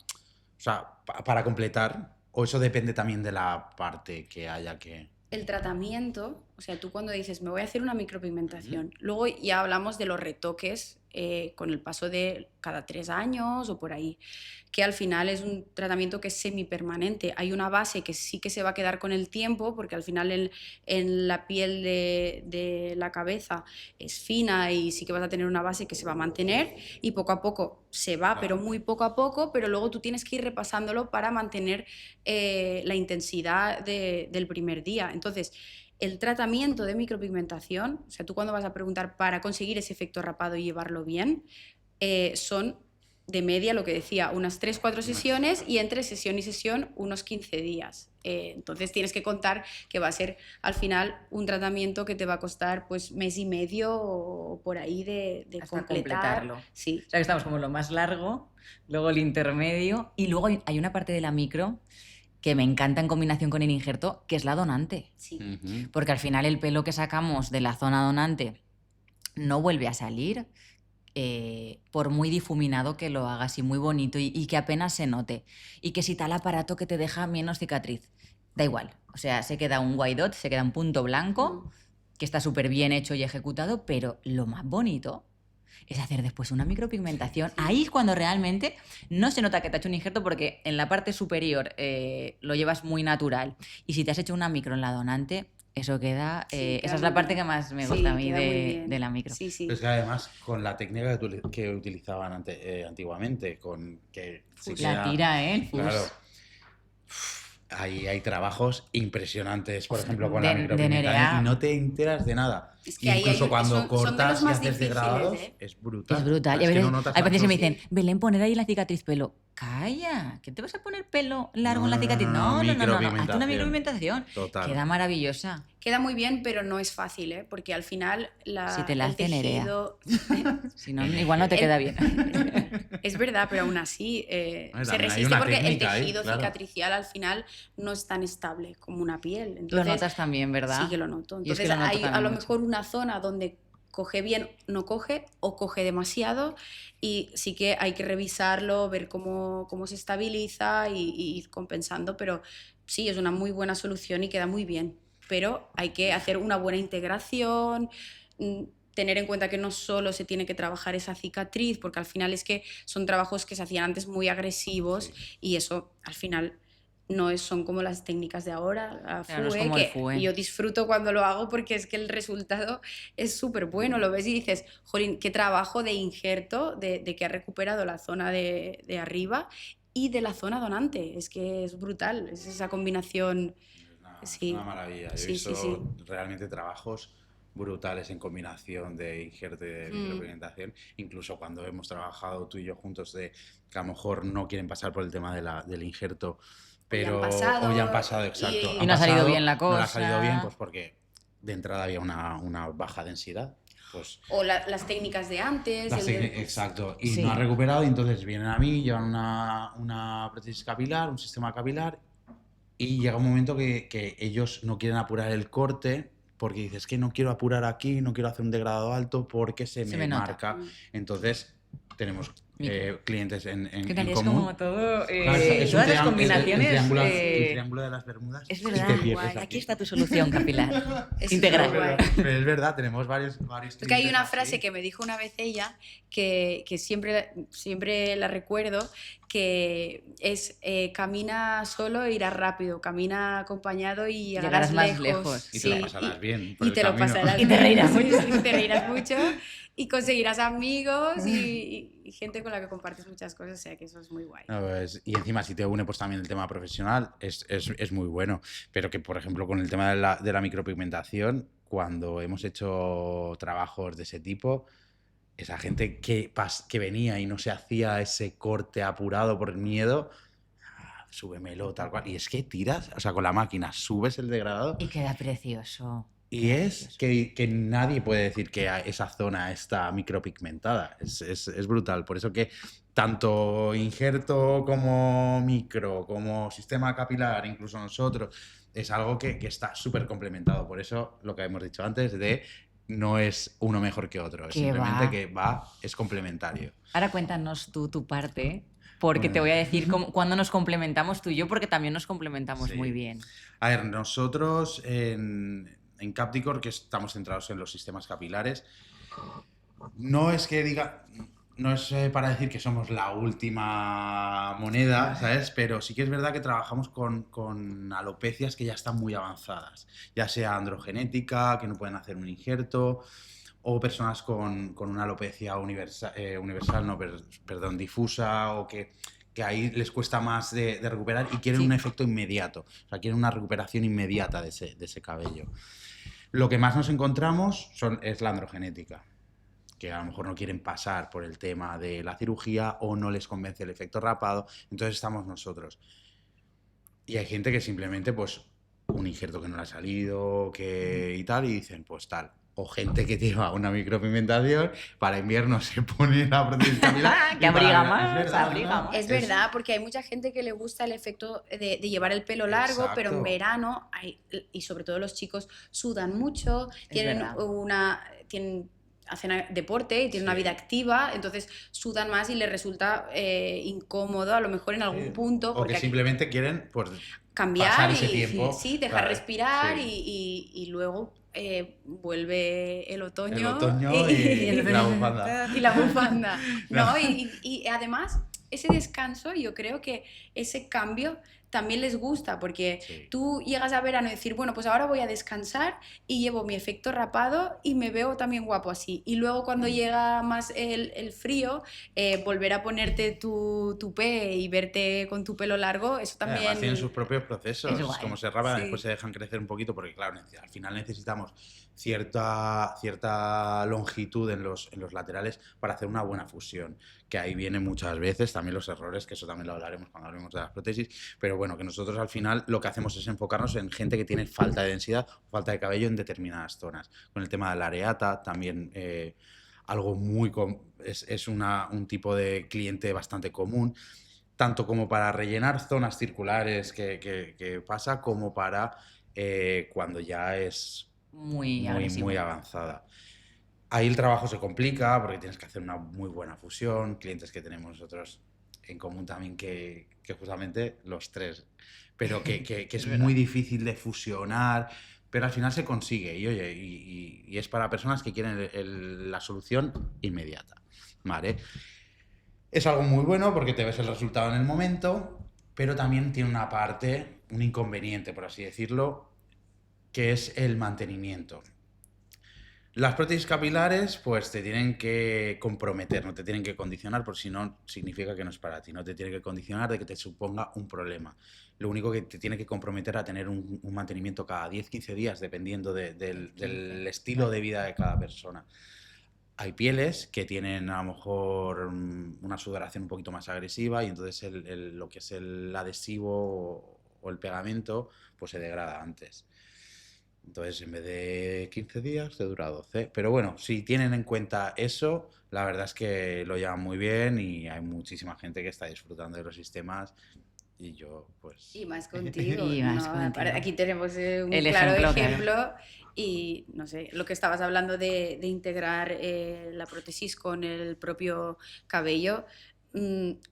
para completar, o eso depende también de la parte que haya que... El tratamiento, o sea, tú cuando dices me voy a hacer una micropigmentación, luego ya hablamos de los retoques con el paso de cada 3 años o por ahí, que al final es un tratamiento que es semipermanente. Hay una base que sí que se va a quedar con el tiempo, porque al final en la piel de la cabeza es fina y sí que vas a tener una base que se va a mantener y poco a poco se va, pero muy poco a poco, pero luego tú tienes que ir repasándolo para mantener la intensidad del primer día. Entonces, el tratamiento de micropigmentación, o sea, tú cuando vas a preguntar para conseguir ese efecto rapado y llevarlo bien, son de media, lo que decía, unas 3-4 sesiones y entre sesión y sesión unos 15 días. Entonces tienes que contar que va a ser al final un tratamiento que te va a costar pues mes y medio o por ahí de Hasta completar. completarlo. Sí. O sea, que estamos como lo más largo, luego el intermedio y luego hay una parte de la micro que me encanta en combinación con el injerto, que es la donante. Sí. Ujú. Porque al final el pelo que sacamos de la zona donante no vuelve a salir, por muy difuminado que lo hagas y muy bonito y que apenas se note. Y que si tal aparato que te deja menos cicatriz, da igual. O sea, se queda un white dot, se queda un punto blanco, que está súper bien hecho y ejecutado, pero lo más bonito es hacer después una micropigmentación. Ahí es cuando realmente no se nota que te ha hecho un injerto porque en la parte superior lo llevas muy natural. Y si te has hecho una micro en la donante, eso queda... Sí, queda esa es muy la parte bien. que más me Sí, gusta a mí queda muy bien. de la micro. Sí, sí. Es que además, con la técnica que utilizaban antiguamente, con que sí que La era- tira, ¿eh? El fus. Claro. Hay trabajos impresionantes, por ejemplo, con la de micropigmentación Nerea. y no te enteras de nada. Es que ahí Incluso hay- cuando son de los cortas y más haces difíciles, degradados, ¿eh? es brutal. Es brutal. Y Es a que veces, no notas hay veces que me tanto. dicen, Belén, poner ahí la cicatriz pelo. Calla, ¿qué te vas a poner pelo largo en la cicatriz? No, hazte una micropigmentación. micropigmentación. Total. Queda maravillosa. Queda muy bien, pero no es fácil, ¿eh? Porque al final Si te la el hace Nerea. tejido... Si no, igual no te El- queda bien. Es verdad, pero aún así se También hay resiste una porque el técnica ahí, tejido claro. cicatricial al final no es tan estable como una piel. Lo Entonces, notas también, ¿verdad? sí que lo noto. Yo es que Entonces lo noto hay a también lo mucho. mejor una zona donde coge bien, no coge o coge demasiado y sí que hay que revisarlo, ver cómo se estabiliza y ir compensando, pero sí, es una muy buena solución y queda muy bien. Pero hay que hacer una buena integración, tener en cuenta que no solo se tiene que trabajar esa cicatriz, porque al final es que son trabajos que se hacían antes muy agresivos y eso al final son como las técnicas de ahora, la Claro, no es FUE, como el que FUE. yo disfruto cuando lo hago porque es que el resultado es súper bueno, lo ves y dices, jolín, qué trabajo de injerto, de que ha recuperado la zona de arriba y de la zona donante, es que es brutal, es esa combinación Sí. una maravilla. Yo he Sí, visto sí, sí. realmente trabajos brutales en combinación de injerto y de micropigmentación, incluso cuando hemos trabajado tú y yo juntos de que a lo mejor no quieren pasar por el tema del injerto, pero o ya han pasado, exacto, y Y han no ha salido pasado, bien la no le ha salido bien, cosa. pues porque de entrada había una baja densidad, pues o las técnicas de antes. exacto, y no ha Sí. recuperado, y entonces vienen a mí, llevan una prótesis capilar, un sistema capilar, y llega un momento que ellos no quieren apurar el corte porque dices que no quiero apurar aquí, no quiero hacer un degradado alto porque se Se me me nota. marca. Entonces tenemos Micro. clientes en Que en realidad es común. como todo. Claro, es un Todas las el combinaciones. triángulo, el triángulo de las Bermudas. Es y verdad. te pierdes Guay. Aquí está tu solución capilar. Es Integral. superguay. Pero es verdad, tenemos varios Porque hay clientes una así. frase que me dijo una vez ella que siempre la recuerdo, que es camina solo e irás rápido, camina acompañado y Llegarás llegarás más lejos. lejos. Y te lo pasarás bien por Y el te lo camino. pasarás Y te reirás bien, mucho. sí, sí, te reirás mucho y conseguirás amigos y gente con la que compartes muchas cosas, o sea que eso es muy guay. No, pues, y encima si te une pues también el tema profesional es muy bueno, pero que por ejemplo con el tema de la micropigmentación, cuando hemos hecho trabajos de ese tipo, esa gente que venía y no se hacía ese corte apurado por miedo, súbemelo tal cual, y es que tiras, o sea, con la máquina subes el degradado Y queda precioso. y es que nadie puede decir que esa zona está micropigmentada. Es brutal. Por eso que tanto injerto como micro, como sistema capilar, incluso nosotros, es algo que está súper complementado. Por eso lo que hemos dicho antes de no es uno mejor que otro. Es Que simplemente va. que es complementario. Ahora cuéntanos tú tu parte, porque te Bueno. voy a decir cuándo nos complementamos tú y yo, porque también nos complementamos Sí. muy bien. A ver, nosotros en Capticor, que estamos centrados en los sistemas capilares, no es que diga, no es para decir que somos la última moneda, ¿sabes? Pero sí que es verdad que trabajamos con alopecias que ya están muy avanzadas, ya sea androgenética, que no pueden hacer un injerto, o personas con una alopecia universal, no, perdón, difusa, o que ahí les cuesta más de recuperar y quieren Sí. un efecto inmediato, o sea, quieren una recuperación inmediata de ese cabello. Lo que más nos encontramos es la androgenética, que a lo mejor no quieren pasar por el tema de la cirugía o no les convence el efecto rapado, entonces estamos nosotros. Y hay gente que simplemente, pues, un injerto que no le ha salido y tal, y dicen, pues tal. O gente que lleva una micropigmentación, para invierno se pone la prótesis capilar. Que y para abriga verano- más, es verdad, abriga ¿no? más. Es verdad, porque hay mucha gente que le gusta el efecto de llevar el pelo largo, pero en Exacto. verano, y sobre todo los chicos, sudan mucho, verdad. hacen deporte y tienen una Sí. vida activa, entonces sudan más y les resulta incómodo a lo mejor en algún Sí. punto, O que porque simplemente quieren, pues, cambiar pasar ese y tiempo, sí, dejar claro, respirar sí. y luego vuelve el otoño, El otoño y la bufanda. y la bufanda. No. ¿No? Y además, ese descanso, yo creo que ese cambio también les gusta, porque Sí. tú llegas a verano y decir, bueno, pues ahora voy a descansar y llevo mi efecto rapado y me veo también guapo así. Y luego cuando llega más el frío, volver a ponerte tu tupé y verte con tu pelo largo, eso también... Además tienen sus propios procesos, Es guay. como se rapan, Sí. después se dejan crecer un poquito, porque claro, al final necesitamos cierta longitud en los laterales para hacer una buena fusión, que ahí vienen muchas veces también los errores, que eso también lo hablaremos cuando hablemos de las prótesis, pero bueno, que nosotros al final lo que hacemos es enfocarnos en gente que tiene falta de densidad o falta de cabello en determinadas zonas. Con el tema de la areata también... algo es un tipo de cliente bastante común, tanto como para rellenar zonas circulares que pasa, como para cuando ya es Muy agresivo. muy avanzada. Ahí el trabajo se complica porque tienes que hacer una muy buena fusión, clientes que tenemos nosotros en común también que justamente los tres, pero que es muy difícil de fusionar, pero al final se consigue y oye, y es para personas que quieren la solución inmediata, ¿vale? Es algo muy bueno porque te ves el resultado en el momento, pero también tiene una parte, un inconveniente, por así decirlo, que es el mantenimiento. Las prótesis capilares, pues te tienen que comprometer, no te tienen que condicionar, por si no significa que no es para ti, no te tiene que condicionar de que te suponga un problema. Lo único que te tiene que comprometer a tener un mantenimiento cada 10-15 días, dependiendo del estilo de vida de cada persona. Hay pieles que tienen a lo mejor una sudoración un poquito más agresiva y entonces lo que es el adhesivo o el pegamento pues se degrada antes. Entonces, en vez de 15 días, te dura 12. Pero bueno, si tienen en cuenta eso, la verdad es que lo llevan muy bien y hay muchísima gente que está disfrutando de los sistemas y yo, pues... Y más contigo. Y más ¿no? contigo. Aquí tenemos un El claro ejemplo, ejemplo. Y no sé, lo que estabas hablando de integrar la prótesis con el propio cabello,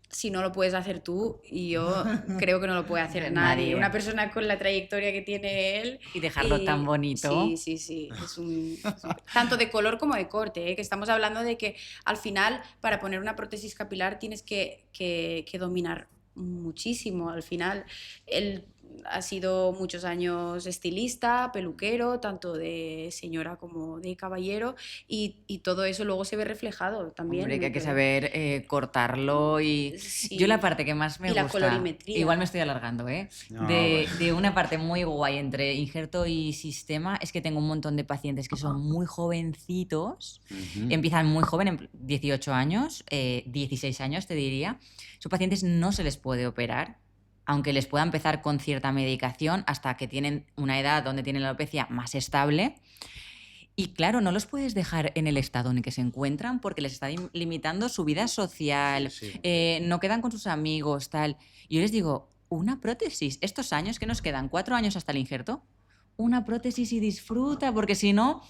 si no lo puedes hacer tú, y yo creo que no lo puede hacer nadie. Nadie. Una persona con la trayectoria que tiene él. Y dejarlo tan bonito. Sí. Tanto de color como de corte, ¿eh? Que estamos hablando de que al final, para poner una prótesis capilar, tienes que dominar muchísimo. Al final, él ha sido muchos años estilista, peluquero, tanto de señora como de caballero, y todo eso luego se ve reflejado también. Hombre, que hay que Pero- saber cortarlo y... Sí. Yo la parte que más me Y la gusta... colorimetría. Igual me estoy alargando, ¿eh? No, De una parte muy guay entre injerto y sistema es que tengo un montón de pacientes que son muy jovencitos, empiezan muy joven, en 18 años, 16 años te diría. Esos pacientes no se les puede operar, aunque les pueda empezar con cierta medicación hasta que tienen una edad donde tienen la alopecia más estable. Y claro, no los puedes dejar en el estado en el que se encuentran porque les está limitando su vida social, Sí. no quedan con sus amigos, tal. Y yo les digo, una prótesis, estos años que nos quedan, 4 años hasta el injerto, una prótesis y disfruta, porque si no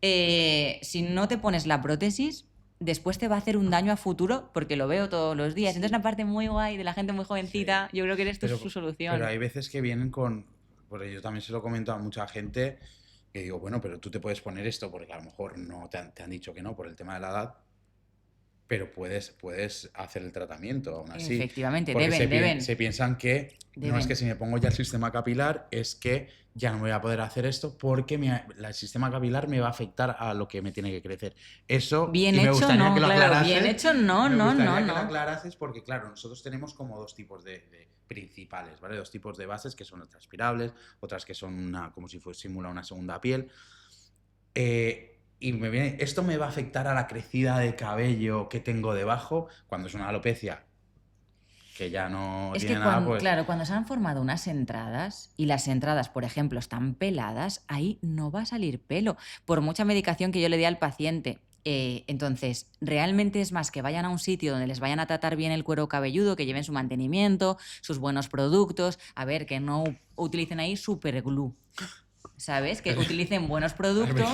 te pones la prótesis, después te va a hacer un daño a futuro porque lo veo todos los días. Entonces, una parte muy guay de la gente muy jovencita, yo creo que esto es su solución. Pero hay veces que vienen con... Porque yo también se lo comento a mucha gente que digo, bueno, pero tú te puedes poner esto porque a lo mejor no te han dicho que no por el tema de la edad, pero puedes hacer el tratamiento aún así. Efectivamente, Porque deben. se piensan que no es Deben. que si me pongo ya el sistema capilar es que ya no voy a poder hacer esto porque el sistema capilar me va a afectar a lo que me tiene que crecer. Eso Bien y me hecho, gustaría no, que lo claro, aclarases. bien hecho, no, Me no, gustaría no, que no. lo aclarases porque, claro, nosotros tenemos como dos tipos de principales, ¿vale? Dos tipos de bases que son transpirables, otras que son como si simula una segunda piel. Y esto me va a afectar a la crecida de cabello que tengo debajo cuando es una alopecia que ya no Es tiene que nada, cuando, pues... claro, cuando se han formado unas entradas y las entradas, por ejemplo, están peladas, ahí no va a salir pelo, por mucha medicación que yo le dé al paciente. Entonces, realmente es más que vayan a un sitio donde les vayan a tratar bien el cuero cabelludo, que lleven su mantenimiento, sus buenos productos, a ver, que no utilicen ahí superglue. ¿Sabes? Que utilicen buenos productos.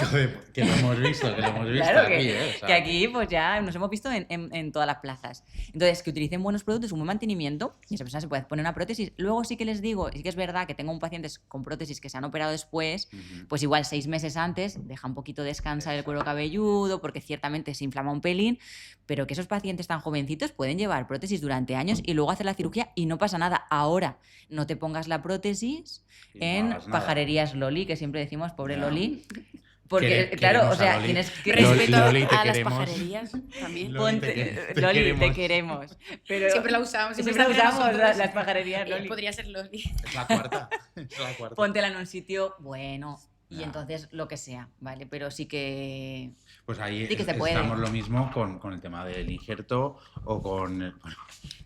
Que lo hemos visto, Claro, aquí, que, o sea, que aquí pues ya nos hemos visto en todas las plazas. Entonces, que utilicen buenos productos, un buen mantenimiento, y esa persona se puede poner una prótesis. Luego sí que les digo, sí que es verdad que tengo un paciente con prótesis que se han operado después, pues igual 6 meses antes, deja un poquito descansar el cuero cabelludo, porque ciertamente se inflama un pelín, pero que esos pacientes tan jovencitos pueden llevar prótesis durante años y luego hacer la cirugía y no pasa nada. Ahora, no te pongas la prótesis y no en hagas nada. pajarerías Loli, que siempre decimos, pobre Ya. Loli. Porque, claro, Queremos o a sea, Loli. tienes que... Respeto Loli, te a las queremos. pajarerías también. Loli, Loli, te queremos. queremos. Pero Siempre la usamos. siempre está entre usamos nosotros. las pajarerías, Loli. Podría ser Loli. Es la cuarta. Es la cuarta. Póntela en un sitio bueno y Ya. entonces lo que sea, ¿vale? Pero sí que... Pues ahí Sí que se puede. estamos lo mismo con el tema del injerto o con,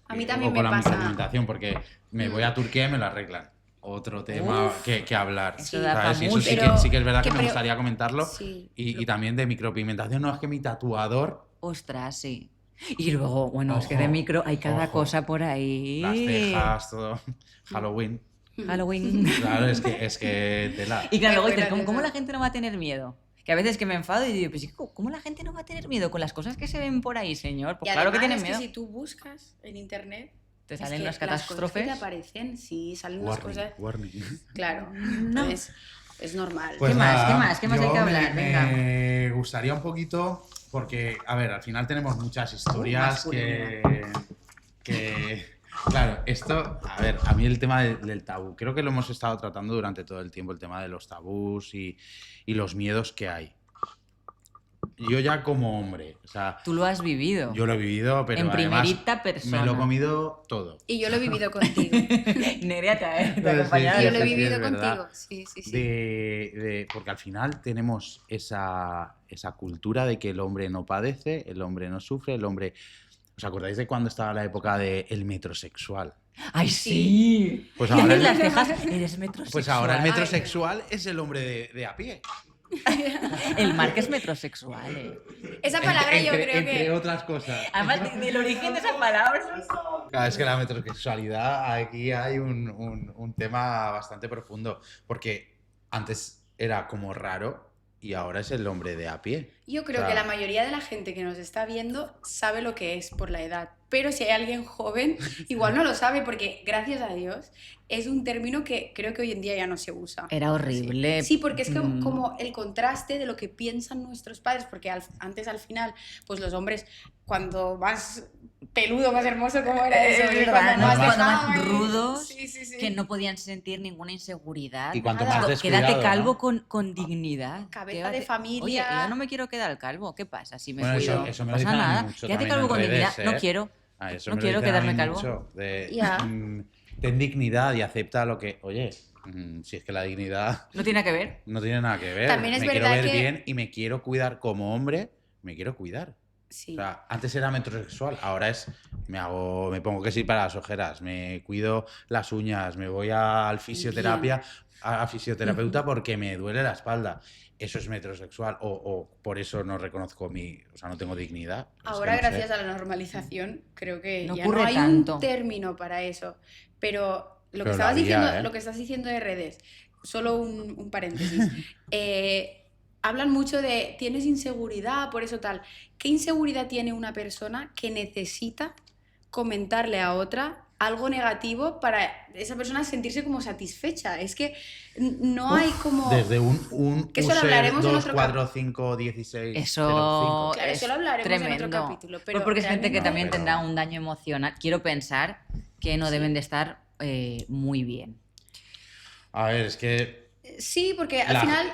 A mí también o con me la pasa. alimentación, porque me voy a Turquía y me lo arreglan. Otro tema Uf. que hablar. Eso da ¿sabes? pa' Y eso sí mucho. sí que es verdad que Que me pre- gustaría comentarlo. Sí. Y también de micropigmentación, no es que mi tatuador, Ostras, sí. Y luego, bueno, es que de Ojo, micro hay cada ojo. cosa por ahí. las cejas, todo, Halloween. Halloween. Claro, es que tela. Y claro, luego Muy dices, ¿cómo gracioso. la gente no va a tener miedo? Que a veces que me enfado y digo, pues, ¿cómo la gente no va a tener miedo con las cosas que se ven por ahí, señor? Pues Y claro que además tienen miedo. es que si tú buscas en internet, Te es salen que las las cosas que te catástrofes. aparecen, sí, salen unas Warning, cosas. warning. Claro. No. Entonces, es normal. Pues ¿Qué más? nada, ¿Qué más? ¿Qué más hay yo que hablar? Me gustaría un poquito, porque, a ver, al final tenemos muchas historias claro, esto, a ver, a mí el tema del tabú, creo que lo hemos estado tratando durante todo el tiempo, el tema de los tabús y los miedos que hay. yo ya como hombre, o sea, Tú lo has vivido. yo lo he vivido, pero en además primerita persona. me lo he comido todo. Y yo lo he vivido contigo. Nerea te Sí, acompañaba. Y yo sí, lo he sí, vivido es verdad. contigo. Sí, sí, sí. Porque al final tenemos esa cultura de que el hombre no padece, el hombre no sufre, el hombre... ¿Os acordáis de cuando estaba la época del metrosexual? ¡Ay, sí! Pues Y ahora haces el- las cejas, eres metrosexual. Pues ahora el Ay. metrosexual es el hombre de a pie. El Marc es metrosexual, Esa palabra yo creo entre que... otras cosas. Además, del origen de esa palabra. Claro, es que la metrosexualidad, aquí hay un tema bastante profundo, porque antes era como raro y ahora es el hombre de a pie. Yo creo O sea, que la mayoría de la gente que nos está viendo sabe lo que es por la edad, pero si hay alguien joven, igual no lo sabe porque, gracias a Dios, es un término que creo que hoy en día ya no se usa. Era horrible. Sí, porque es como el contraste de lo que piensan nuestros padres, porque antes al final, pues los hombres, cuando más peludo, más hermoso, ¿cómo era eso? Es Y verdad, ¿no? Cuando más delgado, rudos, sí, sí, sí. que no podían sentir ninguna inseguridad. Y cuanto Nada. más descuidado, Quédate calvo ¿no? con dignidad. Cabeza de Quédate- familia. Oye, yo no me quiero quedar calvo. ¿Qué pasa si me Bueno, cuido? eso me no lo pasa dicen a mí nada. mucho Quédate también calvo en con dignidad. redes, No ¿eh? quiero. Eso No me lo quiero dicen a mí quedarme calvo. mucho, de, Ya. ten dignidad y acepta lo que... Oye, si es que la dignidad No tiene que ver. no tiene nada que ver. También es me quiero verdad ver que- bien y me quiero cuidar como hombre, me quiero cuidar. Sí. O sea, antes era metrosexual, ahora es me pongo que sí para las ojeras, me cuido las uñas, me voy al fisioterapia, a fisioterapeuta porque me duele la espalda. Eso es metrosexual o por eso no reconozco o sea, no tengo dignidad. Es que Ahora, no sé. gracias a la normalización, creo que No ya ocurre no hay tanto. un término para eso. Pero lo Pero que estabas la había, diciendo, ¿eh? lo que estás diciendo de redes, solo un paréntesis. Hablan mucho de tienes inseguridad, por eso tal. ¿Qué inseguridad tiene una persona que necesita comentarle a otra algo negativo para esa persona sentirse como satisfecha? Es que no hay como... Desde un Que eso lo user hablaremos en 2, otro 4, 5, 16, Eso 05. Claro, es eso lo hablaremos en tremendo. otro capítulo, pero Pues porque es gente que realmente- también No, pero- tendrá un daño emocional. Quiero pensar que no Sí. deben de estar muy bien. A ver, es que Sí, porque al La- final...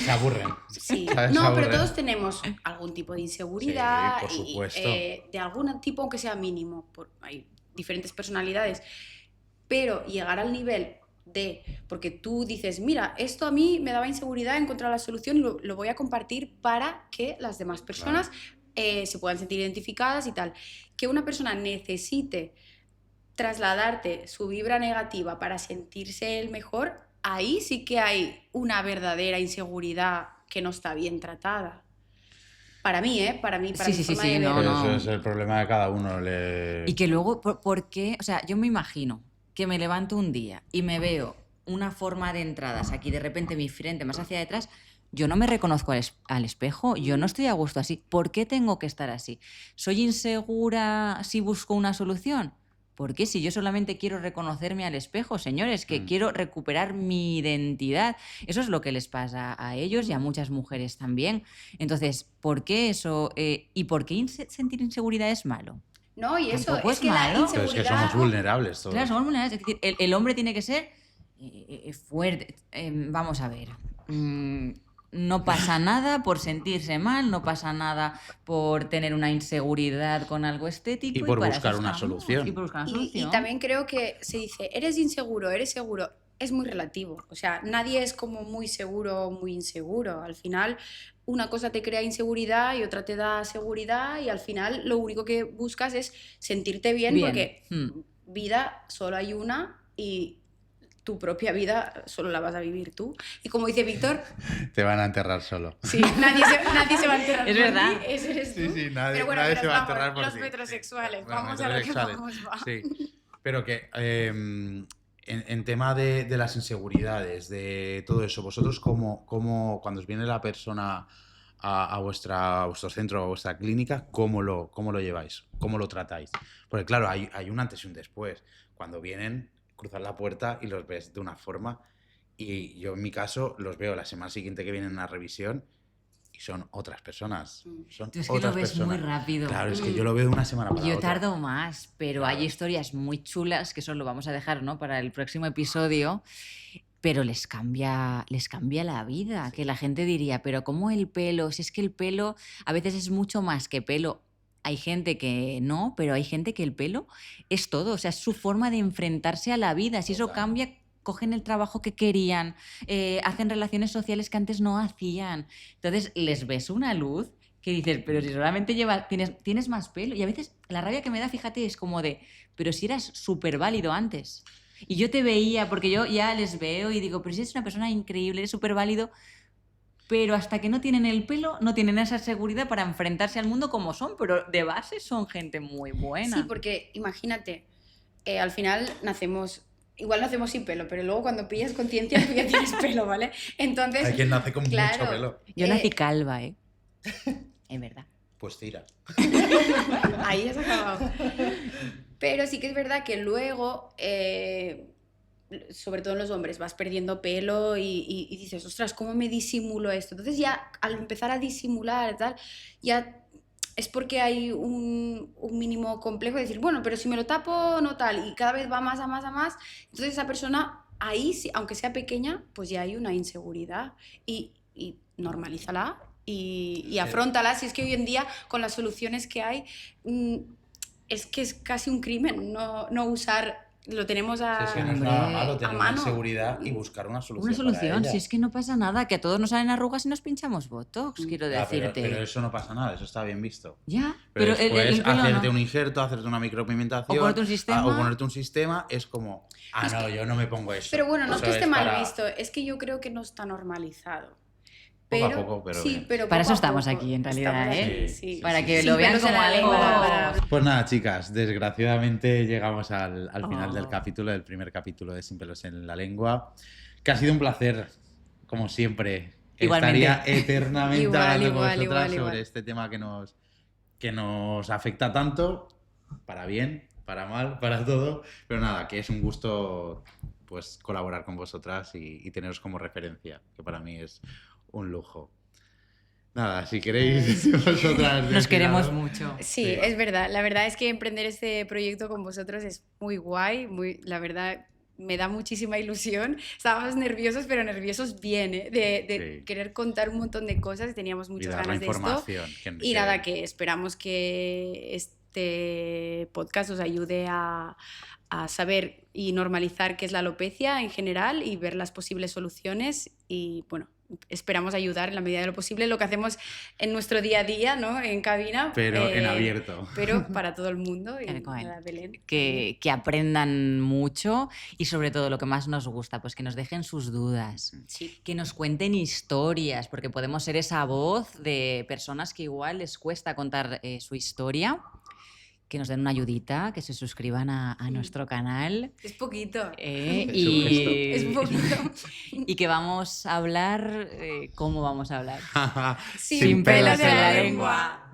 se aburren. Sí, ¿Sabes? Se no, pero aburren. todos tenemos algún tipo de inseguridad, Sí, por supuesto. de algún tipo, aunque sea mínimo, hay diferentes personalidades, pero llegar al nivel de, porque tú dices, mira, esto a mí me daba inseguridad, he encontrado la solución y lo voy a compartir para que las demás personas se puedan sentir identificadas y tal. Que una persona necesite trasladarte su vibra negativa para sentirse el mejor, ahí sí que hay una verdadera inseguridad que no está bien tratada. Para mí, ¿eh? Para mí, para Sí, mi sí, sí, forma sí, de no, verlo. Pero no. eso es el problema de cada uno. Y que luego, ¿por qué? O sea, yo me imagino que me levanto un día y me veo una forma de entradas aquí, de repente mi frente más hacia detrás, yo no me reconozco al espejo, yo no estoy a gusto así. ¿Por qué tengo que estar así? ¿Soy insegura si busco una solución? ¿Por qué? Si yo solamente quiero reconocerme al espejo, señores, que quiero recuperar mi identidad. Eso es lo que les pasa a ellos y a muchas mujeres también. Entonces, ¿por qué eso? ¿Y por qué sentir inseguridad es malo? No, y eso, Tampoco es es que la malo. Pero es que somos inseguridad... vulnerables todos. Claro, somos vulnerables. Es decir, el hombre tiene que ser fuerte. Vamos a ver. No pasa nada por sentirse mal, no pasa nada por tener una inseguridad con algo estético. Y por para buscar eso una estamos. solución. Y por buscar una Y solución. también creo que se dice, eres inseguro, eres seguro. Es muy relativo. O sea, nadie es como muy seguro o muy inseguro. Al final, una cosa te crea inseguridad y otra te da seguridad y al final lo único que buscas es sentirte bien, Bien. porque vida solo hay una y tu propia vida solo la vas a vivir tú. Y como dice Víctor, Te van a enterrar solo. sí, nadie se va a enterrar Es por verdad. ti, ese eres tú. Sí, sí, nadie, Pero bueno, nadie pero se va a vamos, enterrar por los ti. metrosexuales, Bueno, vamos a lo que metrosexuales, vamos, va. Sí, pero que en tema de las inseguridades, de todo eso, vosotros cuando os viene la persona a vuestro centro, a vuestra clínica, ¿cómo lo lleváis? ¿Cómo lo tratáis? Porque claro, hay un antes y un después. Cuando vienen, cruzan la puerta y los ves de una forma, y yo en mi caso los veo la semana siguiente que vienen a revisión y son otras personas. Son Tú es que lo otras ves muy personas. rápido. Claro, es que yo lo veo de una semana para Yo otra. tardo más, pero Claro. hay historias muy chulas que eso lo vamos a dejar, ¿no? Para el próximo episodio. pero les cambia la vida, que la gente diría, pero ¿cómo el pelo? Si es que el pelo a veces es mucho más que pelo. Hay gente que no, pero hay gente que el pelo es todo, o sea, es su forma de enfrentarse a la vida. Si eso Total. cambia, cogen el trabajo que querían, hacen relaciones sociales que antes no hacían. Entonces les ves una luz que dices, pero si solamente tienes más pelo. Y a veces la rabia que me da, fíjate, es como de, pero si eras súper válido antes. Y yo te veía, porque yo ya les veo y digo, pero si eres una persona increíble, eres súper válido, pero hasta que no tienen el pelo, no tienen esa seguridad para enfrentarse al mundo como son, pero de base son gente muy buena. Sí, porque imagínate, al final igual nacemos sin pelo, pero luego cuando pillas conciencia tú ya tienes pelo, ¿vale? Entonces, Hay quien nace con claro, mucho pelo. Yo nací calva, ¿eh? Es verdad. Pues tira. ahí has acabado. Pero sí que es verdad que luego, sobre todo en los hombres, vas perdiendo pelo y dices, ostras, ¿cómo me disimulo esto? Entonces ya al empezar a disimular y tal, ya es porque hay un mínimo complejo de decir, bueno, pero si me lo tapo, no tal, y cada vez va más a más a más, entonces esa persona ahí, sí, aunque sea pequeña, pues ya hay una inseguridad y normalízala y afróntala. Si es que hoy en día, con las soluciones que hay, es que es casi un crimen no usar, lo tenemos Sí, es que no es Hombre, nada malo a tener una mano. inseguridad y buscar una solución. Una solución, para si ella. es que no pasa nada, que a todos nos salen arrugas y nos pinchamos botox, quiero Ya, decirte. pero eso no pasa nada, eso está bien visto. Ya, Pero pero después el pelo hacerte no. un injerto, hacerte una micropigmentación O ponerte un sistema. o ponerte un sistema es como, no, yo no me pongo eso. Pero bueno, no es Eso que esté mal para- visto, es que yo creo que no está normalizado. Poco a Pero, poco, pero sí, bien. pero Para poco eso a estamos poco. aquí, en realidad, Estamos ¿eh? aquí, sí. Para que Sin lo vean pelos en como la algo. lengua para- Pues nada, chicas, desgraciadamente llegamos al final del Oh. capítulo, del primer capítulo de Sin pelos en la lengua, que ha sido un placer, como siempre. Igualmente. Estaría eternamente Igual, hablando con igual, vosotras igual. sobre este tema que nos afecta tanto, para bien, para mal, para todo, pero nada, que es un gusto pues colaborar con vosotras y teneros como referencia, que para mí es un lujo. Nada, si queréis vosotras Nos decir queremos algo. mucho. Sí, Sí. es verdad. La verdad es que emprender este proyecto con vosotros es muy guay. La verdad, me da muchísima ilusión. Estábamos nerviosos, pero nerviosos bien, ¿eh? De Sí. querer contar un montón de cosas. Teníamos Y muchas dar la ganas de esto. información. Y nada, que esperamos que este podcast os ayude a saber y normalizar qué es la alopecia en general y ver las posibles soluciones y bueno, esperamos ayudar en la medida de lo posible, lo que hacemos en nuestro día a día, ¿no? En cabina. Pero en abierto. Pero para todo el mundo. Y Tal cual. nada, Belén. Que aprendan mucho y sobre todo lo que más nos gusta, pues que nos dejen sus dudas, Sí. que nos cuenten historias, porque podemos ser esa voz de personas que igual les cuesta contar su historia, que nos den una ayudita, que se suscriban a nuestro canal. Es poquito. Es un gesto. Es poquito. Y que vamos a hablar, ¿cómo vamos a hablar? Sin pelos en la lengua.